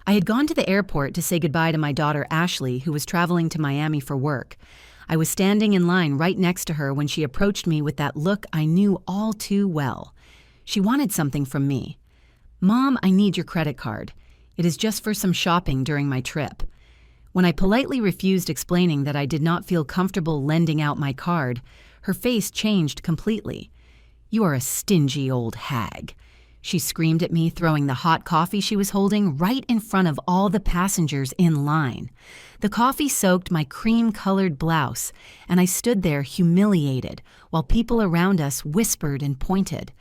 I had gone to the airport to say goodbye to my daughter Ashley, who was traveling to Miami for work. I was standing in line right next to her when she approached me with that look I knew all too well. She wanted something from me. "Mom, I need your credit card. It is just for some shopping during my trip." When I politely refused explaining that I did not feel comfortable lending out my card, her face changed completely. "You are a stingy old hag," she screamed at me, throwing the hot coffee she was holding right in front of all the passengers in line. The coffee soaked my cream-colored blouse, and I stood there humiliated while people around us whispered and pointed.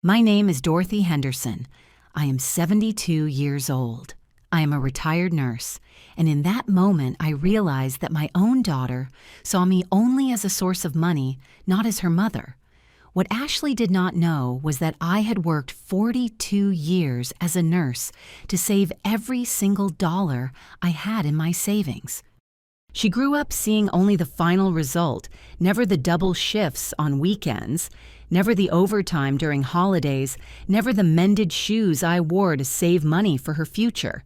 "My name is Dorothy Henderson. I am 72 years old. I am a retired nurse, and in that moment I realized that my own daughter saw me only as a source of money, not as her mother. What Ashley did not know was that I had worked 42 years as a nurse to save every single dollar I had in my savings. She grew up seeing only the final result, never the double shifts on weekends, never the overtime during holidays, never the mended shoes I wore to save money for her future.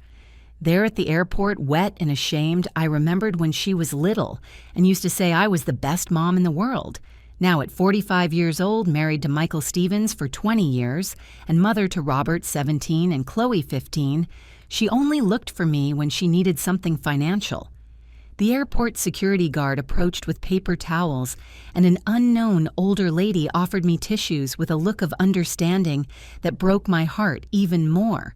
There at the airport, wet and ashamed, I remembered when she was little and used to say I was the best mom in the world. Now at 45 years old, married to Michael Stevens for 20 years, and mother to Robert, 17, and Chloe, 15, she only looked for me when she needed something financial. The airport security guard approached with paper towels, and an unknown older lady offered me tissues with a look of understanding that broke my heart even more.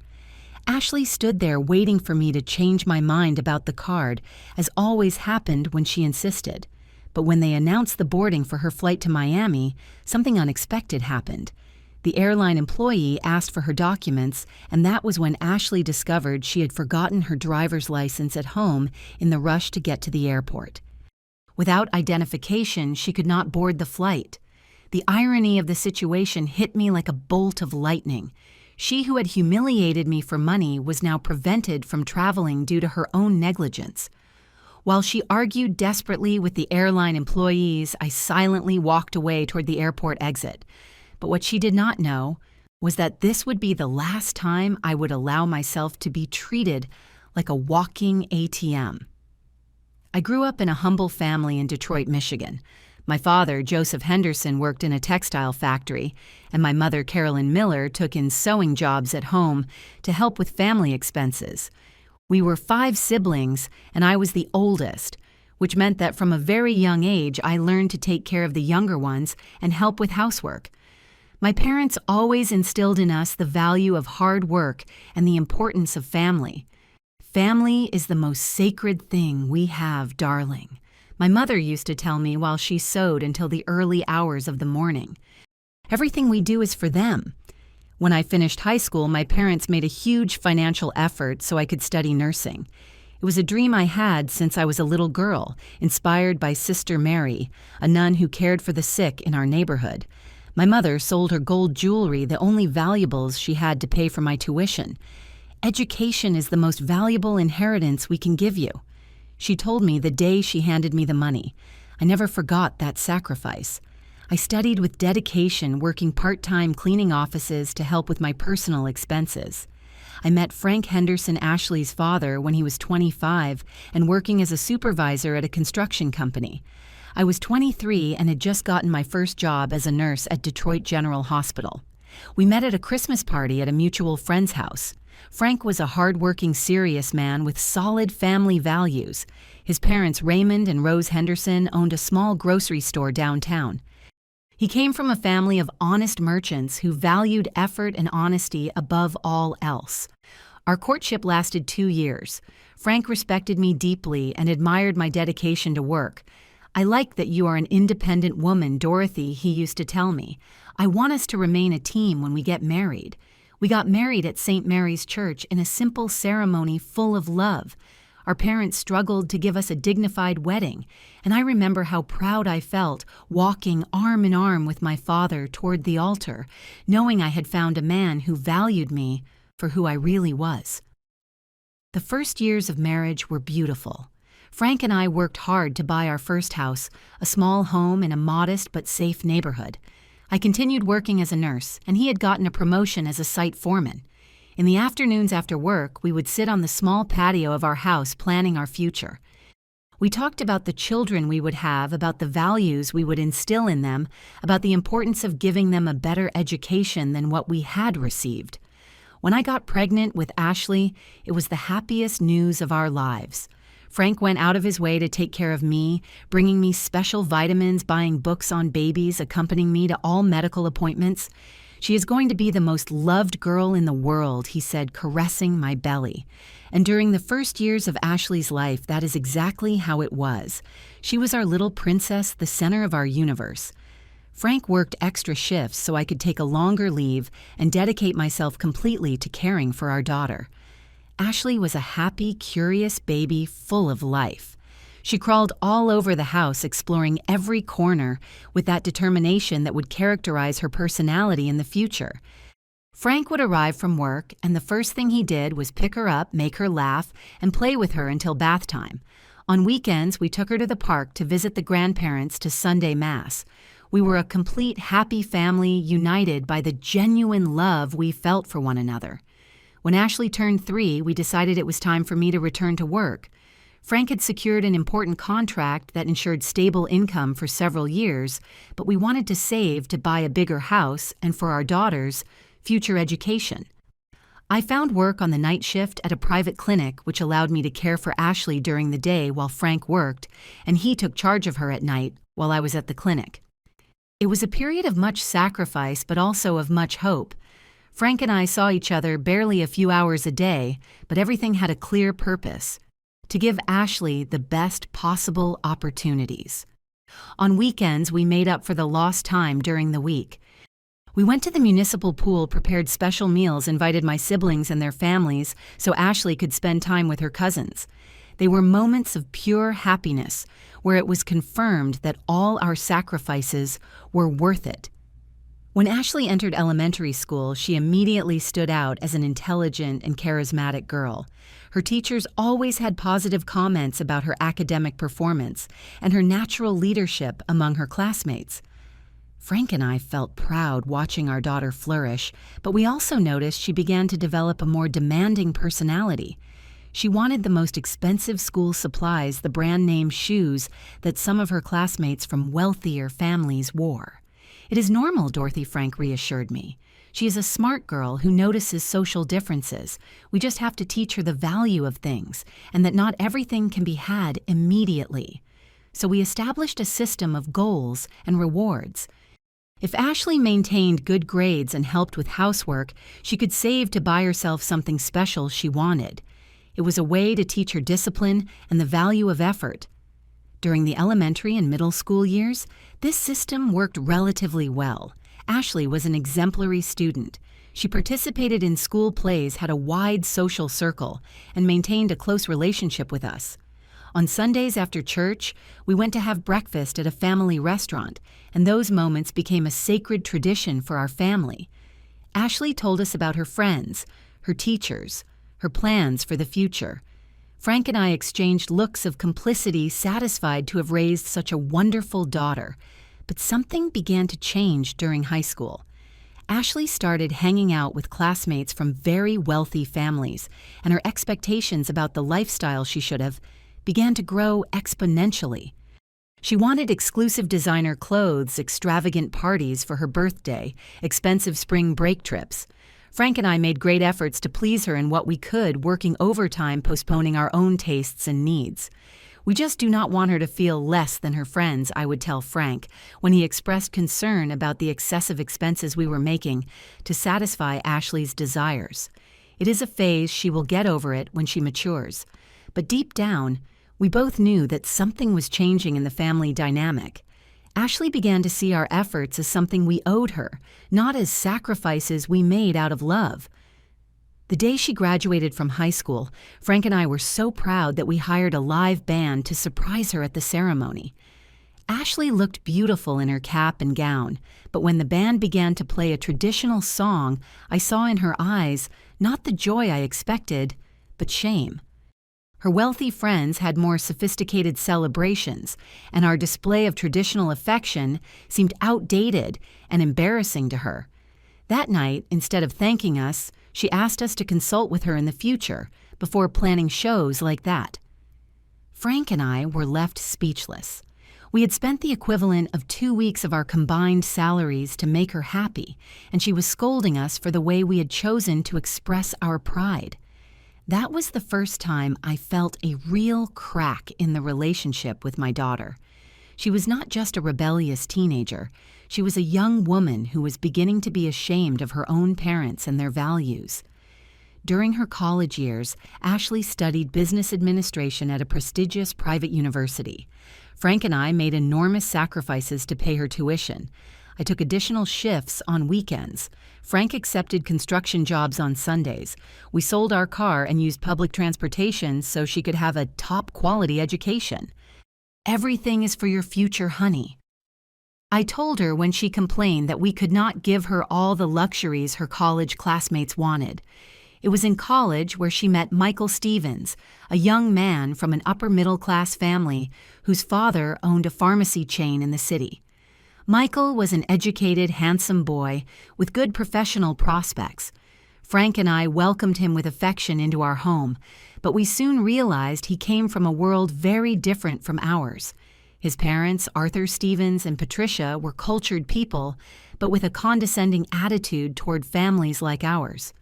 Ashley stood there waiting for me to change my mind about the card, as always happened when she insisted. But when they announced the boarding for her flight to Miami, something unexpected happened. The airline employee asked for her documents, and that was when Ashley discovered she had forgotten her driver's license at home in the rush to get to the airport. Without identification, she could not board the flight. The irony of the situation hit me like a bolt of lightning. She who had humiliated me for money was now prevented from traveling due to her own negligence. While she argued desperately with the airline employees, I silently walked away toward the airport exit. But what she did not know was that this would be the last time I would allow myself to be treated like a walking ATM. I grew up in a humble family in Detroit, Michigan. My father, Joseph Henderson, worked in a textile factory, and my mother, Carolyn Miller, took in sewing jobs at home to help with family expenses. We were 5 siblings, and I was the oldest, which meant that from a very young age I learned to take care of the younger ones and help with housework. My parents always instilled in us the value of hard work and the importance of family. "Family is the most sacred thing we have, darling," my mother used to tell me while she sewed until the early hours of the morning. "Everything we do is for them." When I finished high school, my parents made a huge financial effort so I could study nursing. It was a dream I had since I was a little girl, inspired by Sister Mary, a nun who cared for the sick in our neighborhood. My mother sold her gold jewelry, the only valuables she had to pay for my tuition. "Education is the most valuable inheritance we can give you," she told me the day she handed me the money. I never forgot that sacrifice. I studied with dedication, working part-time cleaning offices to help with my personal expenses. I met Frank Henderson, Ashley's father, when he was 25 and working as a supervisor at a construction company. I was 23 and had just gotten my first job as a nurse at Detroit General Hospital. We met at a Christmas party at a mutual friend's house. Frank was a hard-working, serious man with solid family values. His parents, Raymond and Rose Henderson, owned a small grocery store downtown. He came from a family of honest merchants who valued effort and honesty above all else. Our courtship lasted 2 years. Frank respected me deeply and admired my dedication to work. "I like that you are an independent woman, Dorothy," he used to tell me. "I want us to remain a team when we get married." We got married at St. Mary's Church in a simple ceremony full of love. Our parents struggled to give us a dignified wedding, and I remember how proud I felt walking arm in arm with my father toward the altar, knowing I had found a man who valued me for who I really was. The first years of marriage were beautiful. Frank and I worked hard to buy our first house, a small home in a modest but safe neighborhood. I continued working as a nurse, and he had gotten a promotion as a site foreman. In the afternoons after work, we would sit on the small patio of our house planning our future. We talked about the children we would have, about the values we would instill in them, about the importance of giving them a better education than what we had received. When I got pregnant with Ashley, it was the happiest news of our lives. Frank went out of his way to take care of me, bringing me special vitamins, buying books on babies, accompanying me to all medical appointments. "She is going to be the most loved girl in the world," he said, caressing my belly. And during the first years of Ashley's life, that is exactly how it was. She was our little princess, the center of our universe. Frank worked extra shifts so I could take a longer leave and dedicate myself completely to caring for our daughter. Ashley was a happy, curious baby full of life. She crawled all over the house, exploring every corner with that determination that would characterize her personality in the future. Frank would arrive from work, and the first thing he did was pick her up, make her laugh, and play with her until bath time. On weekends, we took her to the park to visit the grandparents to Sunday Mass. We were a complete happy family, united by the genuine love we felt for one another. When Ashley turned 3, we decided it was time for me to return to work. Frank had secured an important contract that ensured stable income for several years, but we wanted to save to buy a bigger house and for our daughters' future education. I found work on the night shift at a private clinic, which allowed me to care for Ashley during the day while Frank worked, and he took charge of her at night while I was at the clinic. It was a period of much sacrifice, but also of much hope. Frank and I saw each other barely a few hours a day, but everything had a clear purpose: to give Ashley the best possible opportunities. On weekends, we made up for the lost time during the week. We went to the municipal pool, prepared special meals, invited my siblings and their families so Ashley could spend time with her cousins. They were moments of pure happiness, where it was confirmed that all our sacrifices were worth it. When Ashley entered elementary school, she immediately stood out as an intelligent and charismatic girl. Her teachers always had positive comments about her academic performance and her natural leadership among her classmates. Frank and I felt proud watching our daughter flourish, but we also noticed she began to develop a more demanding personality. She wanted the most expensive school supplies, the brand name shoes that some of her classmates from wealthier families wore. "It is normal," Dorothy Frank reassured me. "She is a smart girl who notices social differences. We just have to teach her the value of things and that not everything can be had immediately." So we established a system of goals and rewards. If Ashley maintained good grades and helped with housework, she could save to buy herself something special she wanted. It was a way to teach her discipline and the value of effort. During the elementary and middle school years, this system worked relatively well. Ashley was an exemplary student. She participated in school plays, had a wide social circle, and maintained a close relationship with us. On Sundays after church, we went to have breakfast at a family restaurant, and those moments became a sacred tradition for our family. Ashley told us about her friends, her teachers, her plans for the future. Frank and I exchanged looks of complicity, satisfied to have raised such a wonderful daughter. But something began to change during high school. Ashley started hanging out with classmates from very wealthy families, and her expectations about the lifestyle she should have began to grow exponentially. She wanted exclusive designer clothes, extravagant parties for her birthday, expensive spring break trips. Frank and I made great efforts to please her in what we could, working overtime, postponing our own tastes and needs. "We just do not want her to feel less than her friends," I would tell Frank when he expressed concern about the excessive expenses we were making to satisfy Ashley's desires. "It is a phase. She will get over it when she matures." But deep down, we both knew that something was changing in the family dynamic. Ashley began to see our efforts as something we owed her, not as sacrifices we made out of love. The day she graduated from high school, Frank and I were so proud that we hired a live band to surprise her at the ceremony. Ashley looked beautiful in her cap and gown, but when the band began to play a traditional song, I saw in her eyes not the joy I expected, but shame. Her wealthy friends had more sophisticated celebrations, and our display of traditional affection seemed outdated and embarrassing to her. That night, instead of thanking us, She asked us to consult with her in the future before planning shows like that. Frank and I were left speechless. We had spent the equivalent of 2 weeks of our combined salaries to make her happy, and she was scolding us for the way we had chosen to express our pride. That was the first time I felt a real crack in the relationship with my daughter. She was not just a rebellious teenager. She was a young woman who was beginning to be ashamed of her own parents and their values. During her college years, Ashley studied business administration at a prestigious private university. Frank and I made enormous sacrifices to pay her tuition. I took additional shifts on weekends. Frank accepted construction jobs on Sundays. We sold our car and used public transportation so she could have a top-quality education. Everything is for your future, honey. I told her when she complained that we could not give her all the luxuries her college classmates wanted. It was in college where she met Michael Stevens, a young man from an upper-middle-class family whose father owned a pharmacy chain in the city. Michael was an educated, handsome boy with good professional prospects. Frank and I welcomed him with affection into our home, but we soon realized he came from a world very different from ours. His parents, Arthur Stevens and Patricia, were cultured people, but with a condescending attitude toward families like ours.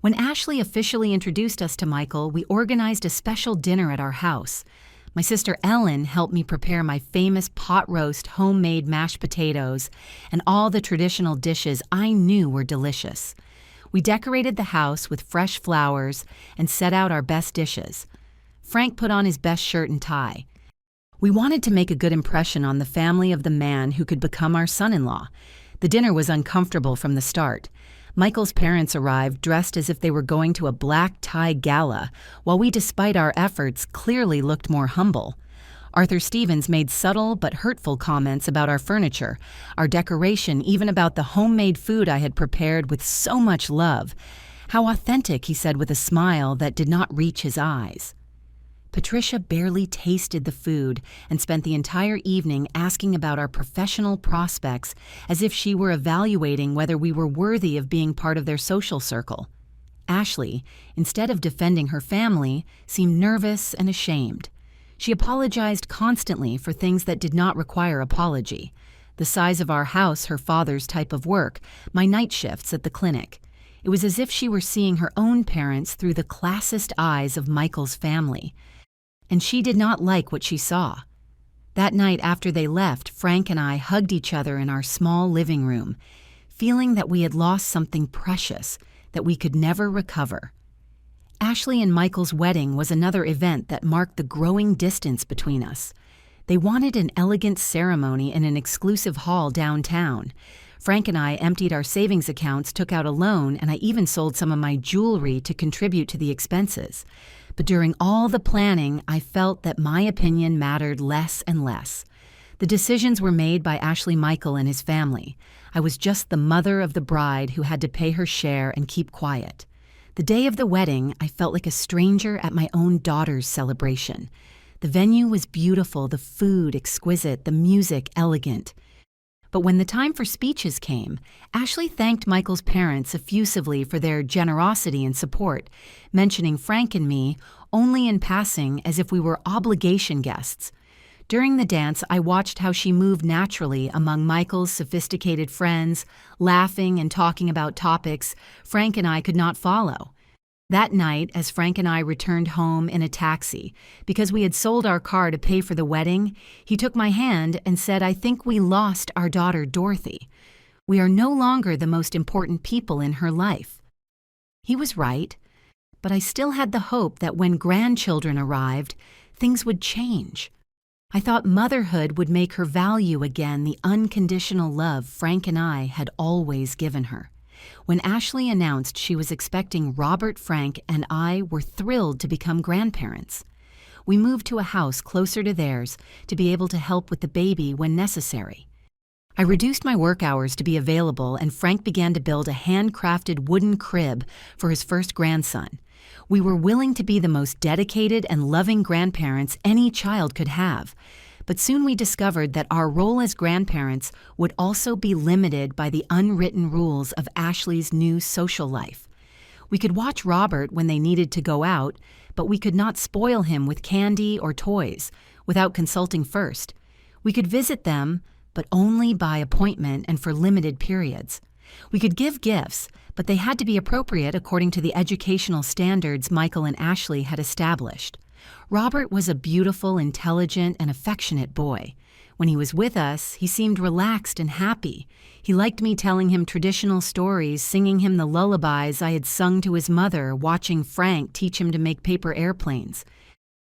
When Ashley officially introduced us to Michael, we organized a special dinner at our house. My sister Ellen helped me prepare my famous pot roast homemade mashed potatoes and all the traditional dishes I knew were delicious. We decorated the house with fresh flowers and set out our best dishes. Frank put on his best shirt and tie. We wanted to make a good impression on the family of the man who could become our son-in-law. The dinner was uncomfortable from the start. Michael's parents arrived dressed as if they were going to a black tie gala, while we, despite our efforts, clearly looked more humble. Arthur Stevens made subtle but hurtful comments about our furniture, our decoration, even about the homemade food I had prepared with so much love. How authentic, he said with a smile that did not reach his eyes. Patricia barely tasted the food and spent the entire evening asking about our professional prospects as if she were evaluating whether we were worthy of being part of their social circle. Ashley, instead of defending her family, seemed nervous and ashamed. She apologized constantly for things that did not require apology. The size of our house, her father's type of work, my night shifts at the clinic. It was as if she were seeing her own parents through the classist eyes of Michael's family. And she did not like what she saw. That night after they left, Frank and I hugged each other in our small living room, feeling that we had lost something precious that we could never recover. Ashley and Michael's wedding was another event that marked the growing distance between us. They wanted an elegant ceremony in an exclusive hall downtown. Frank and I emptied our savings accounts, took out a loan, and I even sold some of my jewelry to contribute to the expenses. But during all the planning, I felt that my opinion mattered less and less. The decisions were made by Ashley Michael and his family. I was just the mother of the bride who had to pay her share and keep quiet. The day of the wedding, I felt like a stranger at my own daughter's celebration. The venue was beautiful, the food exquisite, the music elegant. But when the time for speeches came, Ashley thanked Michael's parents effusively for their generosity and support, mentioning Frank and me only in passing as if we were obligation guests. During the dance, I watched how she moved naturally among Michael's sophisticated friends, laughing and talking about topics Frank and I could not follow. That night, as Frank and I returned home in a taxi, because we had sold our car to pay for the wedding, he took my hand and said, "I think we lost our daughter, Dorothy. We are no longer the most important people in her life." He was right, but I still had the hope that when grandchildren arrived, things would change. I thought motherhood would make her value again the unconditional love Frank and I had always given her. When Ashley announced she was expecting Robert, Frank, and I were thrilled to become grandparents. We moved to a house closer to theirs to be able to help with the baby when necessary. I reduced my work hours to be available, and Frank began to build a handcrafted wooden crib for his first grandson. We were willing to be the most dedicated and loving grandparents any child could have. But soon we discovered that our role as grandparents would also be limited by the unwritten rules of Ashley's new social life. We could watch Robert when they needed to go out, but we could not spoil him with candy or toys without consulting first. We could visit them, but only by appointment and for limited periods. We could give gifts, but they had to be appropriate according to the educational standards Michael and Ashley had established. Robert was a beautiful, intelligent, and affectionate boy. When he was with us, he seemed relaxed and happy. He liked me telling him traditional stories, singing him the lullabies I had sung to his mother, watching Frank teach him to make paper airplanes.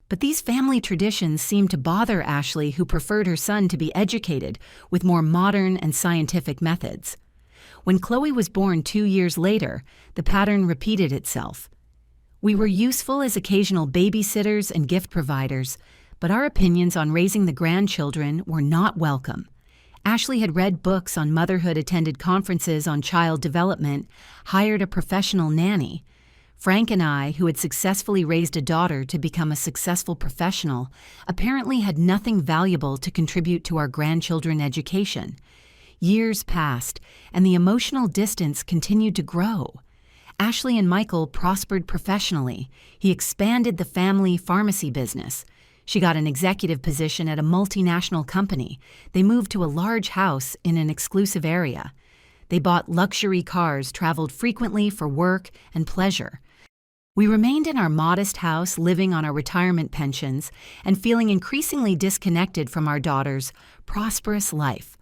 But these family traditions seemed to bother Ashley, who preferred her son to be educated with more modern and scientific methods. When Chloe was born 2 years later, the pattern repeated itself. We were useful as occasional babysitters and gift providers, but our opinions on raising the grandchildren were not welcome. Ashley had read books on motherhood, attended conferences on child development, hired a professional nanny. Frank and I, who had successfully raised a daughter to become a successful professional, apparently had nothing valuable to contribute to our grandchildren's education. Years passed, and the emotional distance continued to grow. Ashley and Michael prospered professionally. He expanded the family pharmacy business. She got an executive position at a multinational company. They moved to a large house in an exclusive area. They bought luxury cars, traveled frequently for work and pleasure. We remained in our modest house, living on our retirement pensions, and feeling increasingly disconnected from our daughter's prosperous life.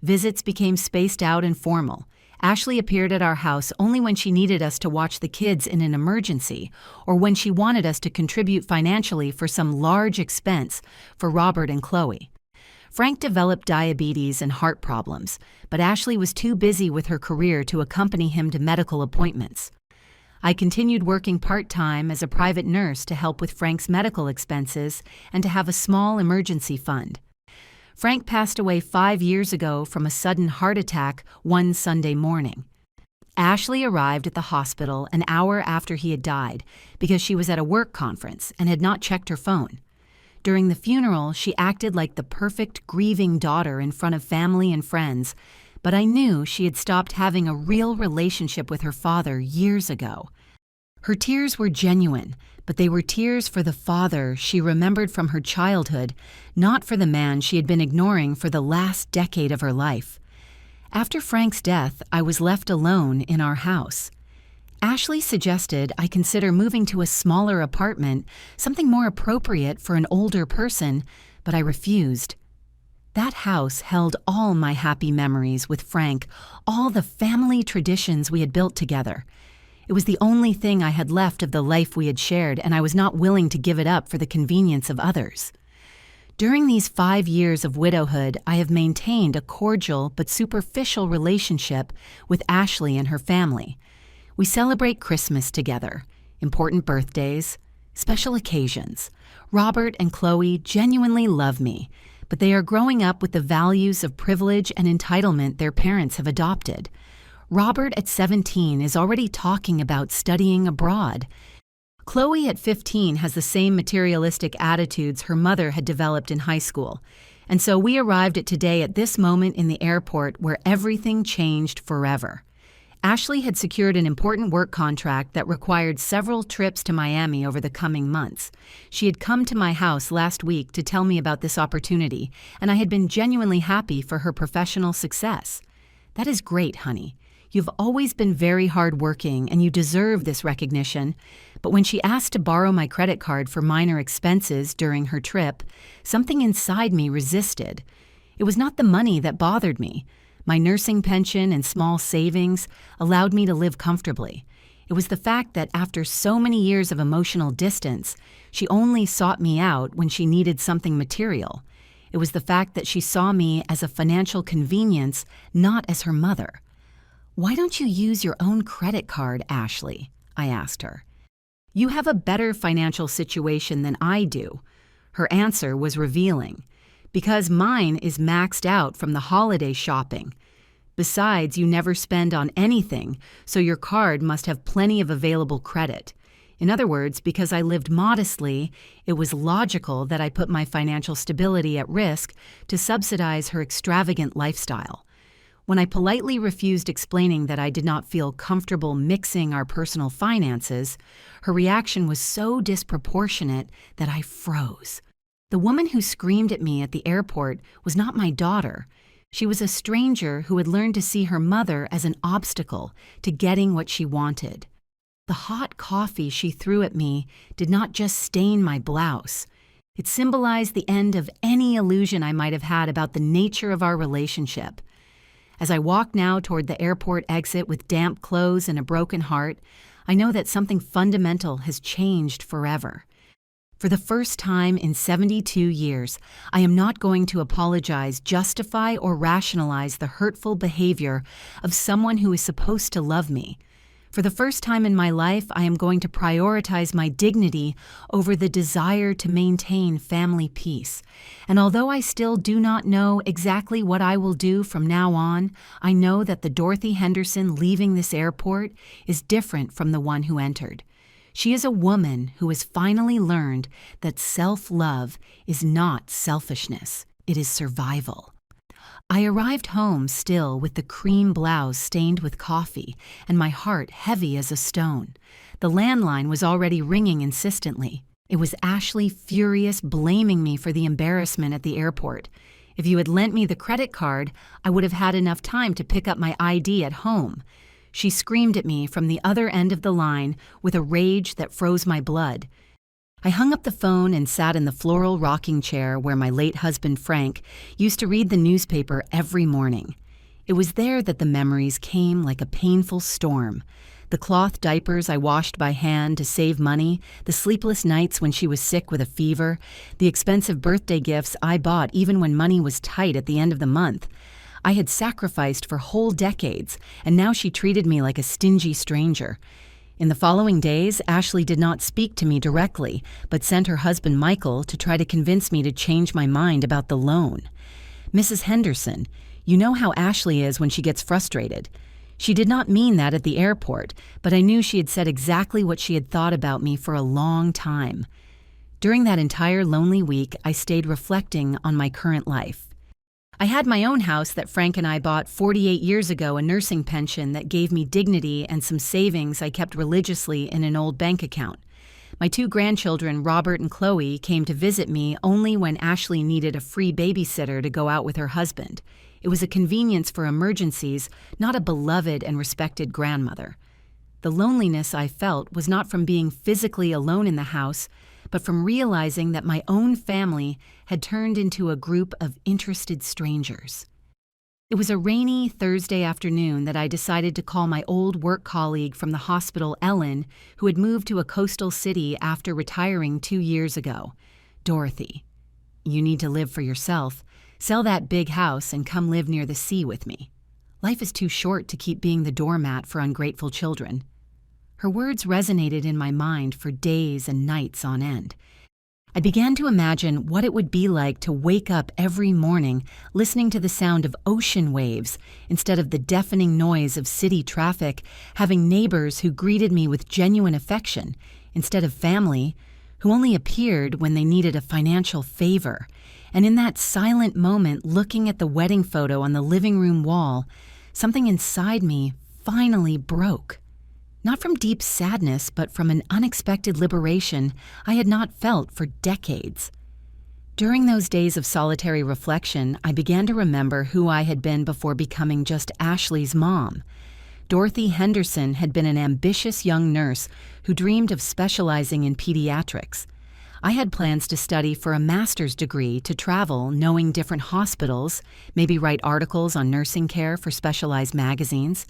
Visits became spaced out and formal. Ashley appeared at our house only when she needed us to watch the kids in an emergency or when she wanted us to contribute financially for some large expense for Robert and Chloe. Frank developed diabetes and heart problems, but Ashley was too busy with her career to accompany him to medical appointments. I continued working part-time as a private nurse to help with Frank's medical expenses and to have a small emergency fund. Frank passed away 5 years ago from a sudden heart attack one Sunday morning. Ashley arrived at the hospital an hour after he had died because she was at a work conference and had not checked her phone. During the funeral, she acted like the perfect grieving daughter in front of family and friends, but I knew she had stopped having a real relationship with her father years ago. Her tears were genuine, but they were tears for the father she remembered from her childhood, not for the man she had been ignoring for the last decade of her life. After Frank's death, I was left alone in our house. Ashley suggested I consider moving to a smaller apartment, something more appropriate for an older person, but I refused. That house held all my happy memories with Frank, all the family traditions we had built together. It was the only thing I had left of the life we had shared, and I was not willing to give it up for the convenience of others. During these 5 years of widowhood, I have maintained a cordial but superficial relationship with Ashley and her family. We celebrate Christmas together, important birthdays, special occasions. Robert and Chloe genuinely love me, but they are growing up with the values of privilege and entitlement their parents have adopted. Robert at 17 is already talking about studying abroad. Chloe at 15 has the same materialistic attitudes her mother had developed in high school. And so we arrived at today at this moment in the airport where everything changed forever. Ashley had secured an important work contract that required several trips to Miami over the coming months. She had come to my house last week to tell me about this opportunity, and I had been genuinely happy for her professional success. That is great, honey. You've always been very hardworking, and you deserve this recognition. But when she asked to borrow my credit card for minor expenses during her trip, something inside me resisted. It was not the money that bothered me. My nursing pension and small savings allowed me to live comfortably. It was the fact that after so many years of emotional distance, she only sought me out when she needed something material. It was the fact that she saw me as a financial convenience, not as her mother. "Why don't you use your own credit card, Ashley?" I asked her. "You have a better financial situation than I do." Her answer was revealing. "Because mine is maxed out from the holiday shopping. Besides, you never spend on anything, so your card must have plenty of available credit. In other words, because I lived modestly, it was logical that I put my financial stability at risk to subsidize her extravagant lifestyle. When I politely refused explaining that I did not feel comfortable mixing our personal finances, her reaction was so disproportionate that I froze. The woman who screamed at me at the airport was not my daughter. She was a stranger who had learned to see her mother as an obstacle to getting what she wanted. The hot coffee she threw at me did not just stain my blouse. It symbolized the end of any illusion I might have had about the nature of our relationship. As I walk now toward the airport exit with damp clothes and a broken heart, I know that something fundamental has changed forever. For the first time in 72 years, I am not going to apologize, justify, or rationalize the hurtful behavior of someone who is supposed to love me. For the first time in my life, I am going to prioritize my dignity over the desire to maintain family peace. And although I still do not know exactly what I will do from now on, I know that the Dorothy Henderson leaving this airport is different from the one who entered. She is a woman who has finally learned that self-love is not selfishness, it is survival. I arrived home still with the cream blouse stained with coffee and my heart heavy as a stone. The landline was already ringing insistently. It was Ashley, furious, blaming me for the embarrassment at the airport. If you had lent me the credit card, I would have had enough time to pick up my ID at home. She screamed at me from the other end of the line with a rage that froze my blood. I hung up the phone and sat in the floral rocking chair where my late husband Frank used to read the newspaper every morning. It was there that the memories came like a painful storm. The cloth diapers I washed by hand to save money, the sleepless nights when she was sick with a fever, the expensive birthday gifts I bought even when money was tight at the end of the month. I had sacrificed for whole decades, and now she treated me like a stingy stranger. In the following days, Ashley did not speak to me directly, but sent her husband Michael to try to convince me to change my mind about the loan. Mrs. Henderson, you know how Ashley is when she gets frustrated. She did not mean that at the airport, but I knew she had said exactly what she had thought about me for a long time. During that entire lonely week, I stayed reflecting on my current life. I had my own house that Frank and I bought 48 years ago, a nursing pension that gave me dignity and some savings I kept religiously in an old bank account. My 2 grandchildren, Robert and Chloe, came to visit me only when Ashley needed a free babysitter to go out with her husband. It was a convenience for emergencies, not a beloved and respected grandmother. The loneliness I felt was not from being physically alone in the house, but from realizing that my own family had turned into a group of interested strangers. It was a rainy Thursday afternoon that I decided to call my old work colleague from the hospital, Ellen, who had moved to a coastal city after retiring 2 years ago. Dorothy, you need to live for yourself. Sell that big house and come live near the sea with me. Life is too short to keep being the doormat for ungrateful children. Her words resonated in my mind for days and nights on end. I began to imagine what it would be like to wake up every morning listening to the sound of ocean waves instead of the deafening noise of city traffic, having neighbors who greeted me with genuine affection instead of family, who only appeared when they needed a financial favor. And in that silent moment, looking at the wedding photo on the living room wall, something inside me finally broke. Not from deep sadness, but from an unexpected liberation I had not felt for decades. During those days of solitary reflection, I began to remember who I had been before becoming just Ashley's mom. Dorothy Henderson had been an ambitious young nurse who dreamed of specializing in pediatrics. I had plans to study for a master's degree, to travel, knowing different hospitals, maybe write articles on nursing care for specialized magazines.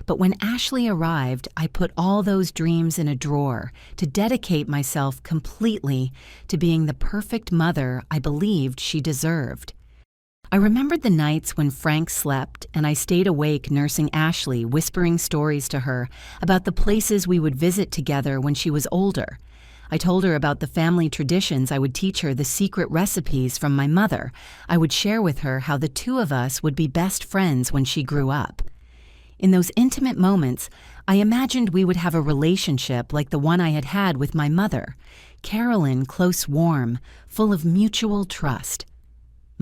But when Ashley arrived, I put all those dreams in a drawer to dedicate myself completely to being the perfect mother I believed she deserved. I remembered the nights when Frank slept and I stayed awake nursing Ashley, whispering stories to her about the places we would visit together when she was older. I told her about the family traditions. I would teach her the secret recipes from my mother. I would share with her how the 2 of us would be best friends when she grew up. In those intimate moments, I imagined we would have a relationship like the one I had had with my mother, Carolyn, close, warm, full of mutual trust.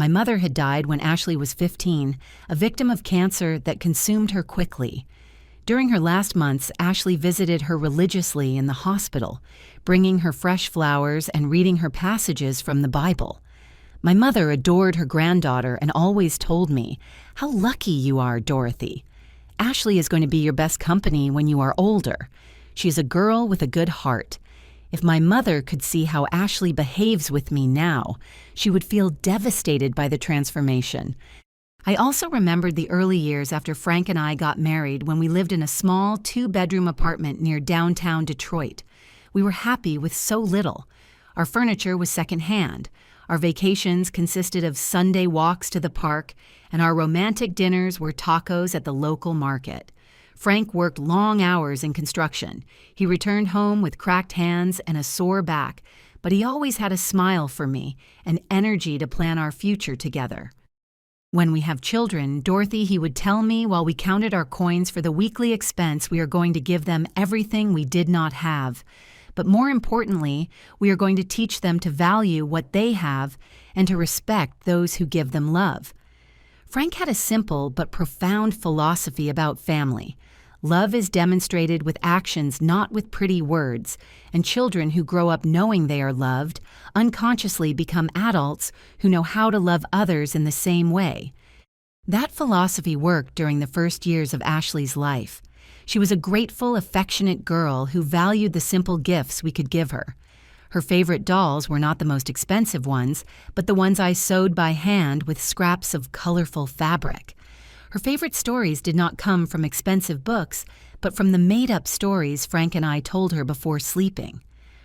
My mother had died when Ashley was 15, a victim of cancer that consumed her quickly. During her last months, Ashley visited her religiously in the hospital, bringing her fresh flowers and reading her passages from the Bible. My mother adored her granddaughter and always told me, "How lucky you are, Dorothy. Ashley is going to be your best company when you are older. She is a girl with a good heart. If my mother could see how Ashley behaves with me now, she would feel devastated by the transformation." I also remembered the early years after Frank and I got married when we lived in a small 2-bedroom apartment near downtown Detroit. We were happy with so little. Our furniture was secondhand. Our vacations consisted of Sunday walks to the park, and our romantic dinners were tacos at the local market. Frank worked long hours in construction. He returned home with cracked hands and a sore back, but he always had a smile for me and energy to plan our future together. When we have children, Dorothy, he would tell me while we counted our coins for the weekly expense, we are going to give them everything we did not have. But more importantly, we are going to teach them to value what they have and to respect those who give them love. Frank had a simple but profound philosophy about family. Love is demonstrated with actions, not with pretty words, and children who grow up knowing they are loved unconsciously become adults who know how to love others in the same way. That philosophy worked during the first years of Ashley's life. She was a grateful, affectionate girl who valued the simple gifts we could give her. Her favorite dolls were not the most expensive ones, but the ones I sewed by hand with scraps of colorful fabric. Her favorite stories did not come from expensive books, but from the made-up stories Frank and I told her before sleeping.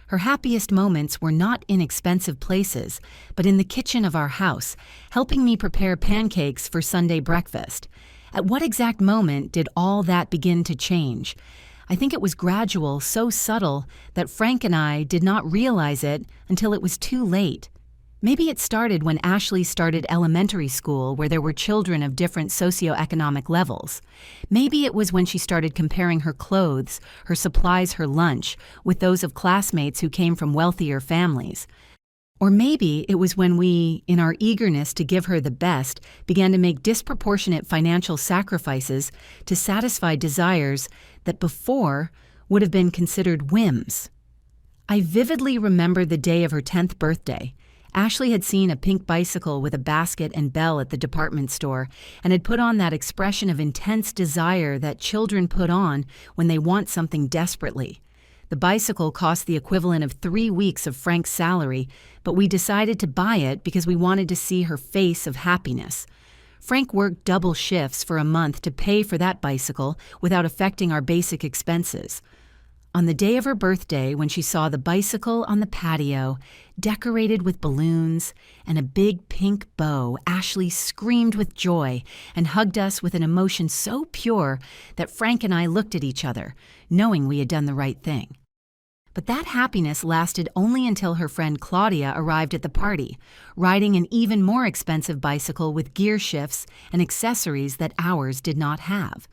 Her happiest moments were not in expensive places, but in the kitchen of our house, helping me prepare pancakes for Sunday breakfast. At what exact moment did all that begin to change? I think it was gradual, so subtle that Frank and I did not realize it until it was too late. Maybe it started when Ashley started elementary school where there were children of different socioeconomic levels. Maybe it was when she started comparing her clothes, her supplies, her lunch with those of classmates who came from wealthier families. Or maybe it was when we, in our eagerness to give her the best, began to make disproportionate financial sacrifices to satisfy desires that before would have been considered whims. I vividly remember the day of her 10th birthday. Ashley had seen a pink bicycle with a basket and bell at the department store and had put on that expression of intense desire that children put on when they want something desperately. The bicycle cost the equivalent of 3 weeks of Frank's salary, but we decided to buy it because we wanted to see her face of happiness. Frank worked double shifts for a month to pay for that bicycle without affecting our basic expenses. On the day of her birthday, when she saw the bicycle on the patio, decorated with balloons and a big pink bow, Ashley screamed with joy and hugged us with an emotion so pure that Frank and I looked at each other, knowing we had done the right thing. But that happiness lasted only until her friend Claudia arrived at the party, riding an even more expensive bicycle with gear shifts and accessories that ours did not have.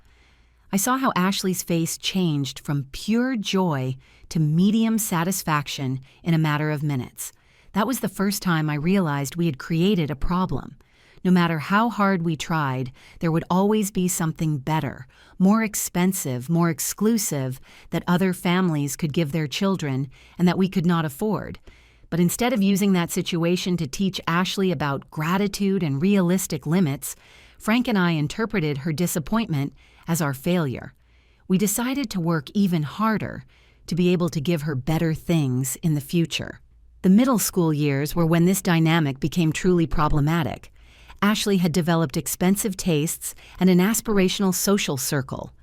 I saw how Ashley's face changed from pure joy to medium satisfaction in a matter of minutes. That was the first time I realized we had created a problem. No matter how hard we tried, there would always be something better, more expensive, more exclusive, that other families could give their children and that we could not afford. But instead of using that situation to teach Ashley about gratitude and realistic limits, Frank and I interpreted her disappointment as our failure. We decided to work even harder to be able to give her better things in the future. The middle school years were when this dynamic became truly problematic. Ashley had developed expensive tastes and an aspirational social circle.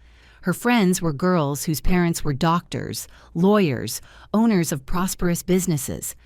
Her friends were girls whose parents were doctors, lawyers, owners of prosperous businesses.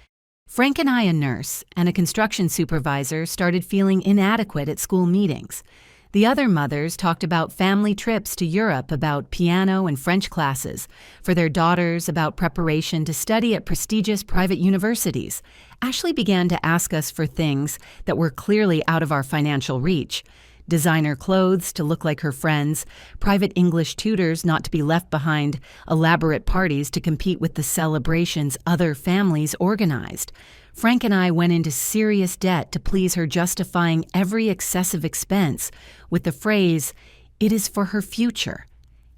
Frank and I, a nurse, and a construction supervisor, started feeling inadequate at school meetings. The other mothers talked about family trips to Europe, about piano and French classes, for their daughters, about preparation to study at prestigious private universities. Ashley began to ask us for things that were clearly out of our financial reach. designer clothes to look like her friends, private English tutors not to be left behind, elaborate parties to compete with the celebrations other families organized. Frank and I went into serious debt to please her, justifying every excessive expense with the phrase, "It is for her future.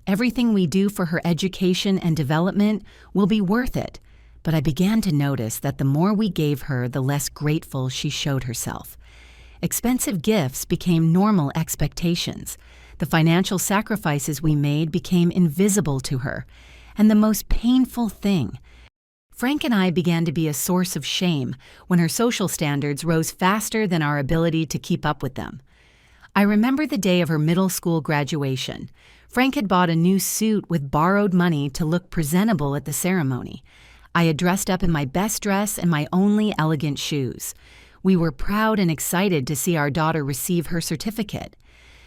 Everything we do for her education and development will be worth it." But I began to notice that the more we gave her, the less grateful she showed herself. Expensive gifts became normal expectations. The financial sacrifices we made became invisible to her. And the most painful thing, Frank and I began to be a source of shame when her social standards rose faster than our ability to keep up with them. I remember the day of her middle school graduation. Frank had bought a new suit with borrowed money to look presentable at the ceremony. I had dressed up in my best dress and my only elegant shoes. We were proud and excited to see our daughter receive her certificate.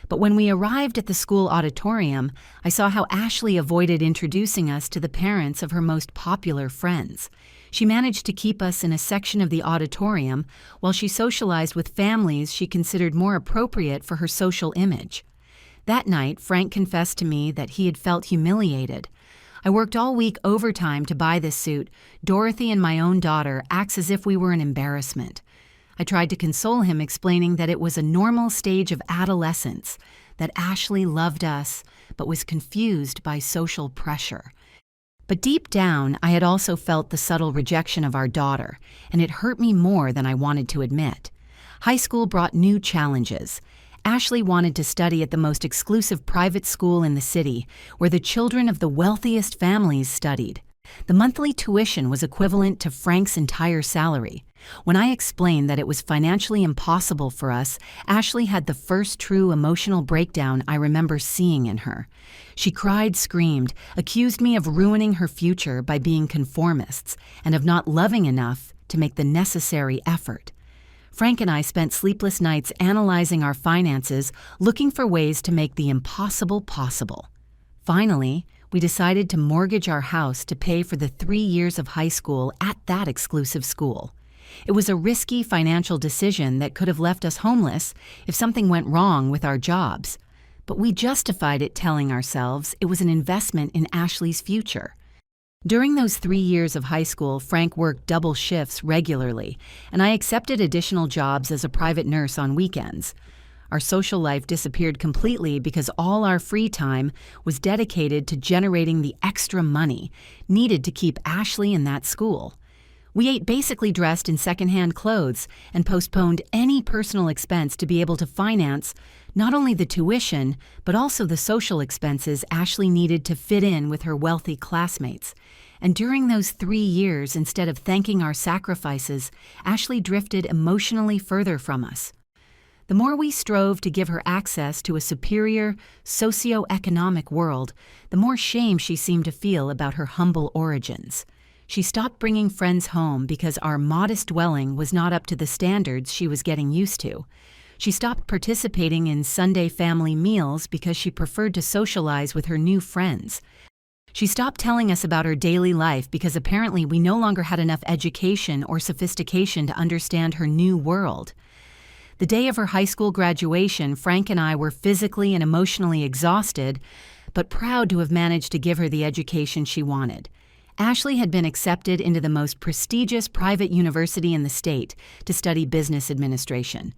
But when we arrived at the school auditorium, I saw how Ashley avoided introducing us to the parents of her most popular friends. She managed to keep us in a section of the auditorium while she socialized with families she considered more appropriate for her social image. That night, Frank confessed to me that he had felt humiliated. "I worked all week overtime to buy this suit. Dorothy and my own daughter acts as if we were an embarrassment." I tried to console him, explaining that it was a normal stage of adolescence, that Ashley loved us, but was confused by social pressure. But deep down, I had also felt the subtle rejection of our daughter, and it hurt me more than I wanted to admit. High school brought new challenges. Ashley wanted to study at the most exclusive private school in the city, where the children of the wealthiest families studied. The monthly tuition was equivalent to Frank's entire salary. When I explained that it was financially impossible for us, Ashley had the first true emotional breakdown I remember seeing in her. She cried, screamed, accused me of ruining her future by being conformists and of not loving enough to make the necessary effort. Frank and I spent sleepless nights analyzing our finances, looking for ways to make the impossible possible. Finally, we decided to mortgage our house to pay for the 3 years of high school at that exclusive school. It was a risky financial decision that could have left us homeless if something went wrong with our jobs. But we justified it, telling ourselves it was an investment in Ashley's future. During those 3 years of high school, Frank worked double shifts regularly, and I accepted additional jobs as a private nurse on weekends. Our social life disappeared completely because all our free time was dedicated to generating the extra money needed to keep Ashley in that school. We ate basically dressed in secondhand clothes and postponed any personal expense to be able to finance not only the tuition, but also the social expenses Ashley needed to fit in with her wealthy classmates. And during those 3 years, instead of thanking our sacrifices, Ashley drifted emotionally further from us. The more we strove to give her access to a superior, socio-economic world, the more shame she seemed to feel about her humble origins. She stopped bringing friends home because our modest dwelling was not up to the standards she was getting used to. She stopped participating in Sunday family meals because she preferred to socialize with her new friends. She stopped telling us about her daily life because apparently we no longer had enough education or sophistication to understand her new world. The day of her high school graduation, Frank and I were physically and emotionally exhausted, but proud to have managed to give her the education she wanted. Ashley had been accepted into the most prestigious private university in the state to study business administration.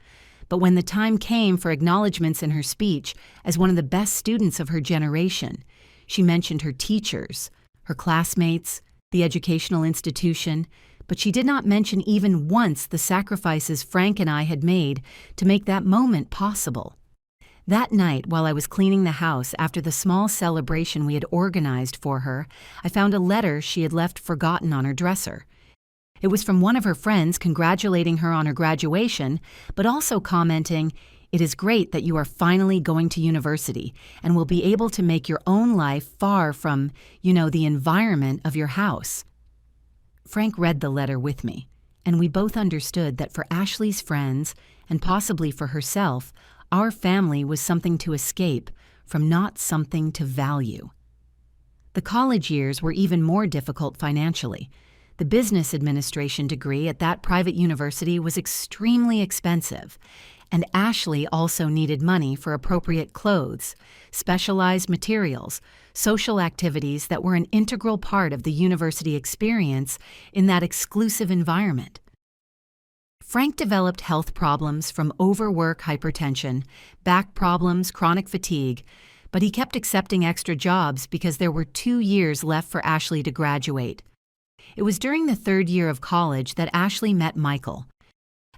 But when the time came for acknowledgments in her speech as one of the best students of her generation, she mentioned her teachers, her classmates, the educational institution, but she did not mention even once the sacrifices Frank and I had made to make that moment possible. That night, while I was cleaning the house after the small celebration we had organized for her, I found a letter she had left forgotten on her dresser. It was from one of her friends congratulating her on her graduation, but also commenting, "It is great that you are finally going to university and will be able to make your own life far from, the environment of your house." Frank read the letter with me, and we both understood that for Ashley's friends, and possibly for herself, our family was something to escape from, not something to value. The college years were even more difficult financially. The business administration degree at that private university was extremely expensive. and Ashley also needed money for appropriate clothes, specialized materials, social activities that were an integral part of the university experience in that exclusive environment. Frank developed health problems from overwork, hypertension, back problems, chronic fatigue, but he kept accepting extra jobs because there were 2 years left for Ashley to graduate. It was during the 3rd year of college that Ashley met Michael.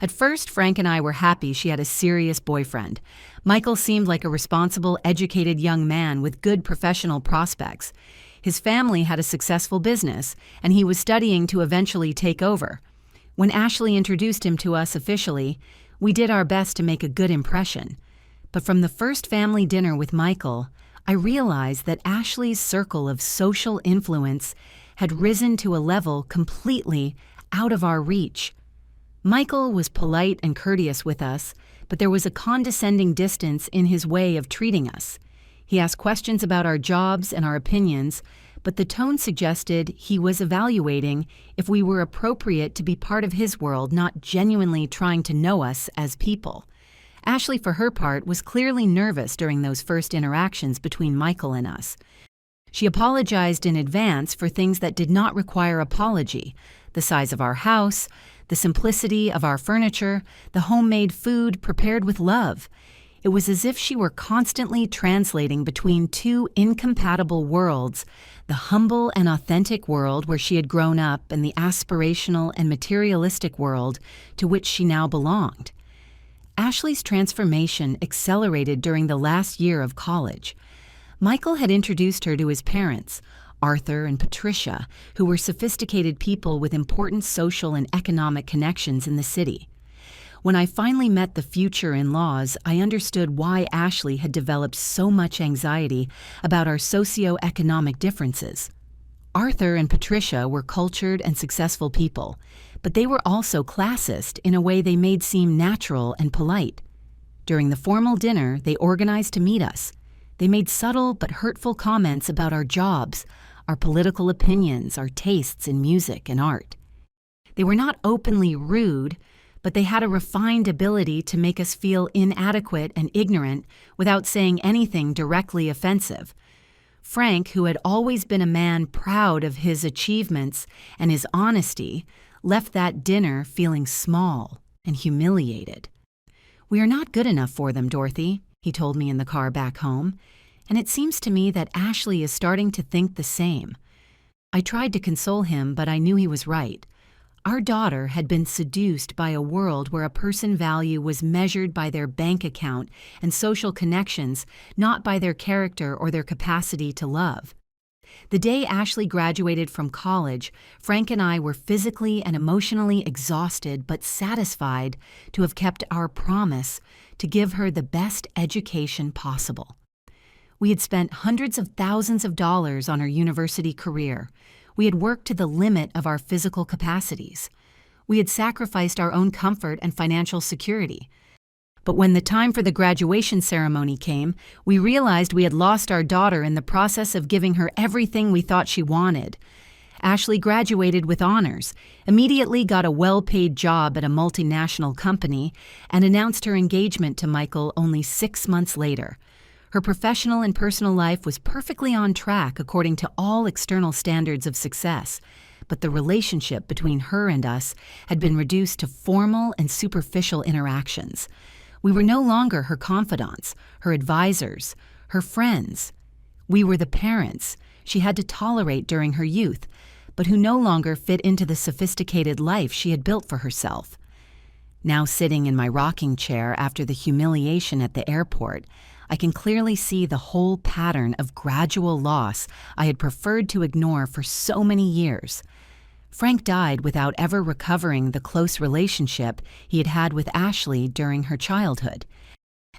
At first, Frank and I were happy she had a serious boyfriend. Michael seemed like a responsible, educated young man with good professional prospects. His family had a successful business, and he was studying to eventually take over. When Ashley introduced him to us officially, we did our best to make a good impression. But from the first family dinner with Michael, I realized that Ashley's circle of social influence had risen to a level completely out of our reach. Michael was polite and courteous with us, but there was a condescending distance in his way of treating us. He asked questions about our jobs and our opinions, but the tone suggested he was evaluating if we were appropriate to be part of his world, not genuinely trying to know us as people. Ashley, for her part, was clearly nervous during those first interactions between Michael and us. She apologized in advance for things that did not require apology: the size of our house, the simplicity of our furniture, the homemade food prepared with love. It was as if she were constantly translating between 2 incompatible worlds, the humble and authentic world where she had grown up and the aspirational and materialistic world to which she now belonged. Ashley's transformation accelerated during the last year of college. Michael had introduced her to his parents, Arthur and Patricia, who were sophisticated people with important social and economic connections in the city. When I finally met the future in-laws, I understood why Ashley had developed so much anxiety about our socio-economic differences. Arthur and Patricia were cultured and successful people, but they were also classist in a way they made seem natural and polite. During the formal dinner, they organized to meet us. They made subtle but hurtful comments about our jobs, our political opinions, our tastes in music and art. They were not openly rude, but they had a refined ability to make us feel inadequate and ignorant without saying anything directly offensive. Frank, who had always been a man proud of his achievements and his honesty, left that dinner feeling small and humiliated. "We are not good enough for them, Dorothy," he told me in the car back home, and it seems to me that Ashley is starting to think the same. I tried to console him, but I knew he was right. Our daughter had been seduced by a world where a person's value was measured by their bank account and social connections, not by their character or their capacity to love. The day Ashley graduated from college, Frank and I were physically and emotionally exhausted but satisfied to have kept our promise to give her the best education possible. We had spent hundreds of thousands of dollars on her university career. We had worked to the limit of our physical capacities. We had sacrificed our own comfort and financial security. But when the time for the graduation ceremony came, we realized we had lost our daughter in the process of giving her everything we thought she wanted. Ashley graduated with honors, immediately got a well-paid job at a multinational company, and announced her engagement to Michael only 6 months later. Her professional and personal life was perfectly on track according to all external standards of success, but the relationship between her and us had been reduced to formal and superficial interactions. We were no longer her confidants, her advisors, her friends. We were the parents she had to tolerate during her youth, but who no longer fit into the sophisticated life she had built for herself. Now sitting in my rocking chair after the humiliation at the airport, I can clearly see the whole pattern of gradual loss I had preferred to ignore for so many years. Frank died without ever recovering the close relationship he had had with Ashley during her childhood.